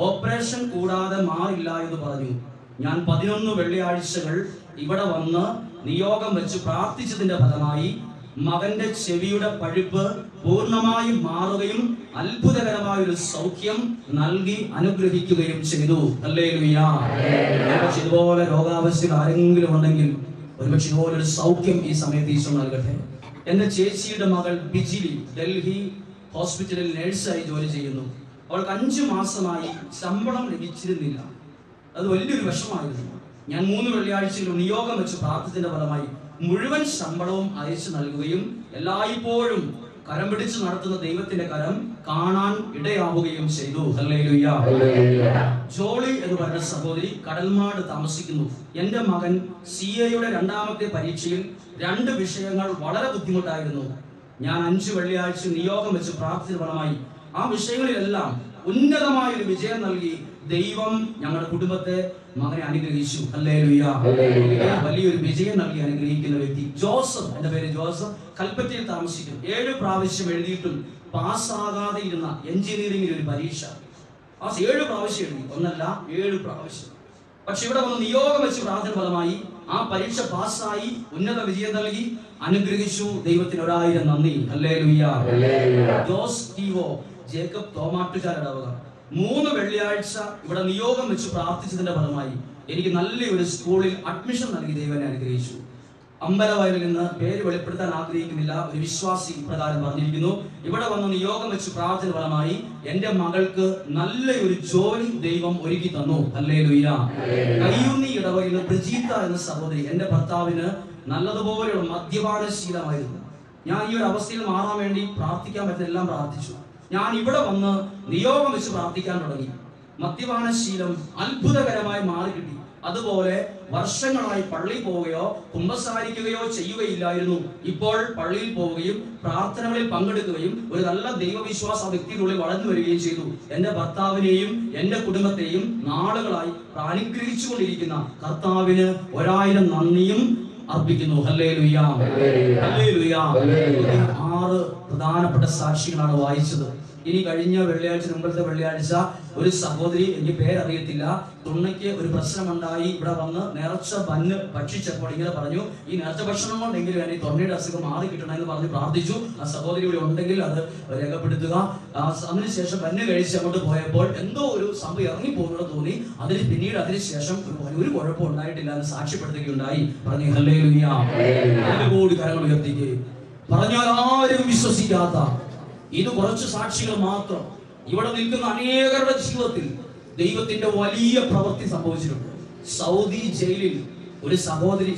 ഓപ്പറേഷൻ കൂടാതെ മാറില്ല എന്ന് പറഞ്ഞു. ഞാൻ 11 വെള്ളിയാഴ്ചകൾ ഇവിടെ വന്ന് നിയോഗം വെച്ച് പ്രാർത്ഥിച്ചതിന്റെ ഫലമായി മകന്റെ ചെവിയുടെ പഴുപ്പ് പൂർണ്ണമായും മാറുകയും അത്ഭുതകരമായ ഒരു സൗഖ്യം നൽകി അനുഗ്രഹിക്കുകയും ചെയ്തു. ഹല്ലേലൂയ. ഇതുപോലെ രോഗാവസ്ഥയിൽ ആരെങ്കിലും ഉണ്ടെങ്കിൽ ഒരുപക്ഷെ ഇതുപോലൊരു സൗഖ്യം ഈ സമയത്ത് ഈശോ നൽകട്ടെ. എന്റെ ചേച്ചിയുടെ മകൾ ബിജിലി ഡൽഹി ഹോസ്പിറ്റലിൽ നഴ്സായി ജോലി ചെയ്യുന്നു. അവൾക്ക് 5 മാസമായി ശമ്പളം ലഭിച്ചിരുന്നില്ല. അത് വലിയൊരു വിഷമായിരുന്നു. ഞാൻ 3 വെള്ളിയാഴ്ചകൾ നിയോഗം വെച്ച് പ്രാർത്ഥിച്ചതിന്റെ ഫലമായി മുഴുവൻ ശമ്പളവും അയച്ചു നൽകുകയും എല്ലായ്പ്പോഴും കരം പിടിച്ച് നടത്തുന്ന ദൈവത്തിന്റെ കരം കാണാൻ ഇടയാവുകയും ചെയ്തു. ഹല്ലേലൂയ. ജോളി എന്ന് പറഞ്ഞ സഹോദരി കടൽമാട് താമസിക്കുന്നു. എന്റെ മകൻ CA-യുടെ 2ാമത്തെ പരീക്ഷയിൽ 2 വിഷയങ്ങൾ വളരെ ബുദ്ധിമുട്ടായിരുന്നു. ഞാൻ 5 വെള്ളിയാഴ്ച നിയോഗം വെച്ച് പ്രാർത്ഥിച്ച ഫലമായി ആ വിഷയങ്ങളിലെല്ലാം ഉന്നതമായൊരു വിജയം നൽകി ദൈവം ഞങ്ങളുടെ കുടുംബത്തെ മകനെ അനുഗ്രഹിച്ചു. ഹല്ലേലൂയ. വലിയൊരു വിജയം നൽകി അനുഗ്രഹിക്കുന്ന വ്യക്തി ജോസഫ്, എന്റെ പേര് ജോസഫ്, കൽപ്പറ്റയിൽ താമസിക്കുന്നു. 7 പ്രാവശ്യം എഴുതിയിട്ടും പാസ്സാകാതെ ഇരുന്ന എഞ്ചിനീയറിംഗിൽ ഒരു പരീക്ഷ 7 പ്രാവശ്യം എഴുതി, 1 അല്ല 7 പ്രാവശ്യം. പക്ഷെ ഇവിടെ വന്ന് നിയോഗം വെച്ച് പ്രാർത്ഥന ഫലമായി ആ പരീക്ഷ പാസ്സായി ഉന്നത വിജയം നൽകി അനുഗ്രഹിച്ചു. ദൈവത്തിന് 1000 നന്ദി. ഹല്ലേലൂയ. ജോസ് ടിവോ ജേക്കബ് തോമാട്ടുചാരടവക 3 വെള്ളിയാഴ്ച ഇവിടെ നിയോഗം വെച്ച് പ്രാർത്ഥിച്ചതിന്റെ ഫലമായി എനിക്ക് നല്ലൊരു സ്കൂളിൽ അഡ്മിഷൻ നൽകി ദൈവനെ അനുഗ്രഹിച്ചു. അമ്പലവയലിൽ നിന്ന് പേര് വെളിപ്പെടുത്താൻ ആഗ്രഹിക്കുന്നില്ല, ഒരു വിശ്വാസി പ്രകാരം പറഞ്ഞിരിക്കുന്നു. ഇവിടെ വന്ന് നിയോഗം വെച്ച് പ്രാർത്ഥന ഫലമായി എന്റെ മകൾക്ക് നല്ലൊരു ജോലി ദൈവം ഒരുക്കി തന്നു. ഹല്ലേലൂയ. കയ്യൂന്നി ഇടവകയിൽ പ്രജീത എന്ന സഹോദരി, എന്റെ ഭർത്താവിന് നല്ലതുപോലെയുള്ള മദ്യപാനശീലമായിരുന്നു. ഞാൻ ഈ ഒരു അവസ്ഥയിൽ മാറാൻ വേണ്ടി പ്രാർത്ഥിക്കാൻ പറ്റുന്നതെല്ലാം പ്രാർത്ഥിച്ചു. ഞാൻ ഇവിടെ വന്ന് നിയോഗം വെച്ച് പ്രാർത്ഥിക്കാൻ തുടങ്ങി. മദ്യപാനശീലം അത്ഭുതകരമായി മാറി കിട്ടി. അതുപോലെ വർഷങ്ങളായി പള്ളിയിൽ പോവുകയോ കുമ്പസാരിക്കുകയോ ചെയ്യുകയില്ലായിരുന്നു. ഇപ്പോൾ പള്ളിയിൽ പോവുകയും പ്രാർത്ഥനകളിൽ പങ്കെടുക്കുകയും ഒരു നല്ല ദൈവവിശ്വാസ വ്യക്തിക്കുള്ളിൽ വളർന്നു വരികയും ചെയ്തു. എന്റെ ഭർത്താവിനെയും എന്റെ കുടുംബത്തെയും നാളുകളായി അനുഗ്രഹിച്ചുകൊണ്ടിരിക്കുന്ന കർത്താവിന് 1000 നന്ദിയും അർപ്പിക്കുന്നു. ഹല്ലേലൂയ. ഹല്ലേലൂയ. 6 പ്രധാനപ്പെട്ട സാക്ഷികളാണ് വായിച്ചത്. ഇനി കഴിഞ്ഞ വെള്ളിയാഴ്ച, മുമ്പത്തെ വെള്ളിയാഴ്ച ഒരു സഹോദരി, എനിക്ക് പേരറിയത്തില്ല, തുണയ്ക്ക് ഒരു പ്രശ്നമുണ്ടായി ഇവിടെ വന്ന് നേർച്ച ബന്ന് ഭക്ഷിച്ചപ്പോൾ ഇങ്ങനെ പറഞ്ഞു, ഈ നേർച്ച ഭക്ഷണം കൊണ്ടെങ്കിലും എനിക്ക് തൊണ്ടയുടെ അസുഖം മാറി കിട്ടണമെന്ന് പറഞ്ഞ് പ്രാർത്ഥിച്ചു. ആ സഹോദരി ഇവിടെ ഉണ്ടെങ്കിൽ അത് രേഖപ്പെടുത്തുക. അതിനുശേഷം ബന്ന് കഴിച്ച് അങ്ങോട്ട് പോയപ്പോൾ എന്തോ ഒരു സംഭവം ഇറങ്ങിപ്പോകുന്നത് തോന്നി. അതിനുശേഷം ഒരു കുഴപ്പം ഉണ്ടായിട്ടില്ല എന്ന് സാക്ഷ്യപ്പെടുത്തുകയുണ്ടായി. പറഞ്ഞു ഹല്ലേലൂയ. കൂടി കരങ്ങൾ ഉയർത്തിക്ക്. പറഞ്ഞാൽ ആരും വിശ്വസിക്കാത്ത ഇത് കുറച്ച് സാക്ഷികൾ മാത്രം ഇവിടെ നിൽക്കുന്ന അനേകരുടെ ജീവിതത്തിൽ ദൈവത്തിന്റെ വലിയ പ്രവൃത്തി സംഭവിച്ചിട്ടുണ്ട്. സൗദി ജയിലിൽ ഒരു സഹോദരി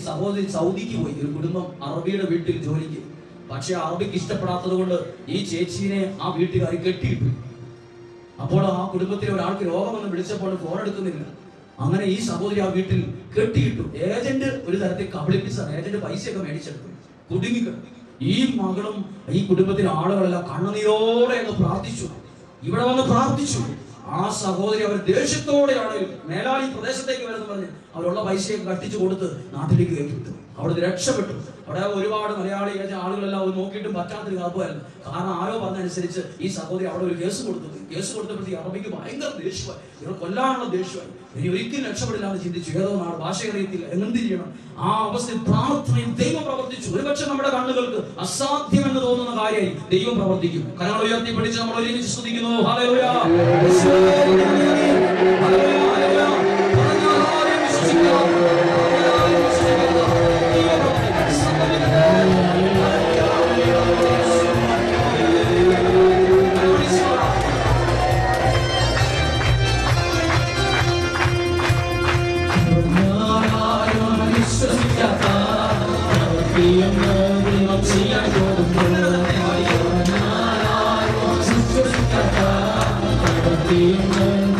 സൗദിക്ക് പോയി. ഒരു കുടുംബം അറബിയുടെ വീട്ടിൽ ജോലിക്ക്. പക്ഷെ അറബിക്ക് ഇഷ്ടപ്പെടാത്തത് കൊണ്ട് ഈ ചേച്ചീനെ ആ വീട്ടുകാർ കെട്ടിയിട്ടു. അപ്പോൾ ആ കുടുംബത്തിലെ ഒരാൾക്ക് രോഗമെന്ന് വിളിച്ചപ്പോൾ ഫോൺ എടുക്കുന്നില്ല. അങ്ങനെ ഈ സഹോദരി ആ വീട്ടിൽ കെട്ടിയിട്ടു. ഏജന്റ് ഒരു തരത്തിൽ കബളിപ്പിച്ചാണ്. ഏജന്റ് പൈസയൊക്കെ മേടിച്ചെടുത്തു. കുടുങ്ങിക്കിടന്നു. ഈ മകളും ഈ കുടുംബത്തിലെ ആളുകളെല്ലാം കണ്ണുനീരോടെ അങ്ങ് പ്രാർത്ഥിച്ചു. ഇവിടെ വന്ന് പ്രാർത്ഥിച്ചു. ആ സഹോദരി അവർ ദേഷ്യത്തോടെയാണ് മേലാളി പ്രദേശത്തേക്ക് വരുന്നത് പറഞ്ഞ് അവരുള്ള പൈസയൊക്കെ കട്ടിച്ചു കൊടുത്ത് നാട്ടിലേക്ക് കയറ്റിവിട്ടു. അവിടുന്ന് രക്ഷപ്പെട്ടു. അവിടെ ഒരുപാട് മലയാളി ആളുകളെല്ലാം അത് നോക്കിയിട്ടും പറ്റാത്തൊരു കുഴപ്പമായിരുന്നു. കാരണം ആരോ പറഞ്ഞനുസരിച്ച് ഈ സഹോദരി അവിടെ ഒരു കേസ് കൊടുത്തു. കേസ് കൊടുത്തപ്പോഴത്തേക്ക് അറബിക്ക് ഭയങ്കര ദേഷ്യമായി. ഇവർ കൊല്ലാനുള്ള ദേഷ്യമായി. ഇനി ഒരിക്കലും രക്ഷപ്പെടില്ല എന്ന് ചിന്തിച്ചു. ഏതോ നാട് ഭാഷ അറിയത്തില്ല, എന്ത് ചെയ്യണം. ആ അവസ്ഥയിൽ പ്രാർത്ഥനയും ദൈവം പ്രവർത്തിച്ചു. ഒരുപക്ഷെ നമ്മുടെ കണ്ണുകൾക്ക് അസാധ്യമെന്ന് തോന്നുന്ന കാര്യമായി ദൈവം പ്രവർത്തിക്കും. കരങ്ങൾ ഉയർത്തി പിടിച്ച് നമ്മൾ ഒരുമിച്ച് സ്തുതിക്കുന്നു. ഹല്ലേലൂയ. Be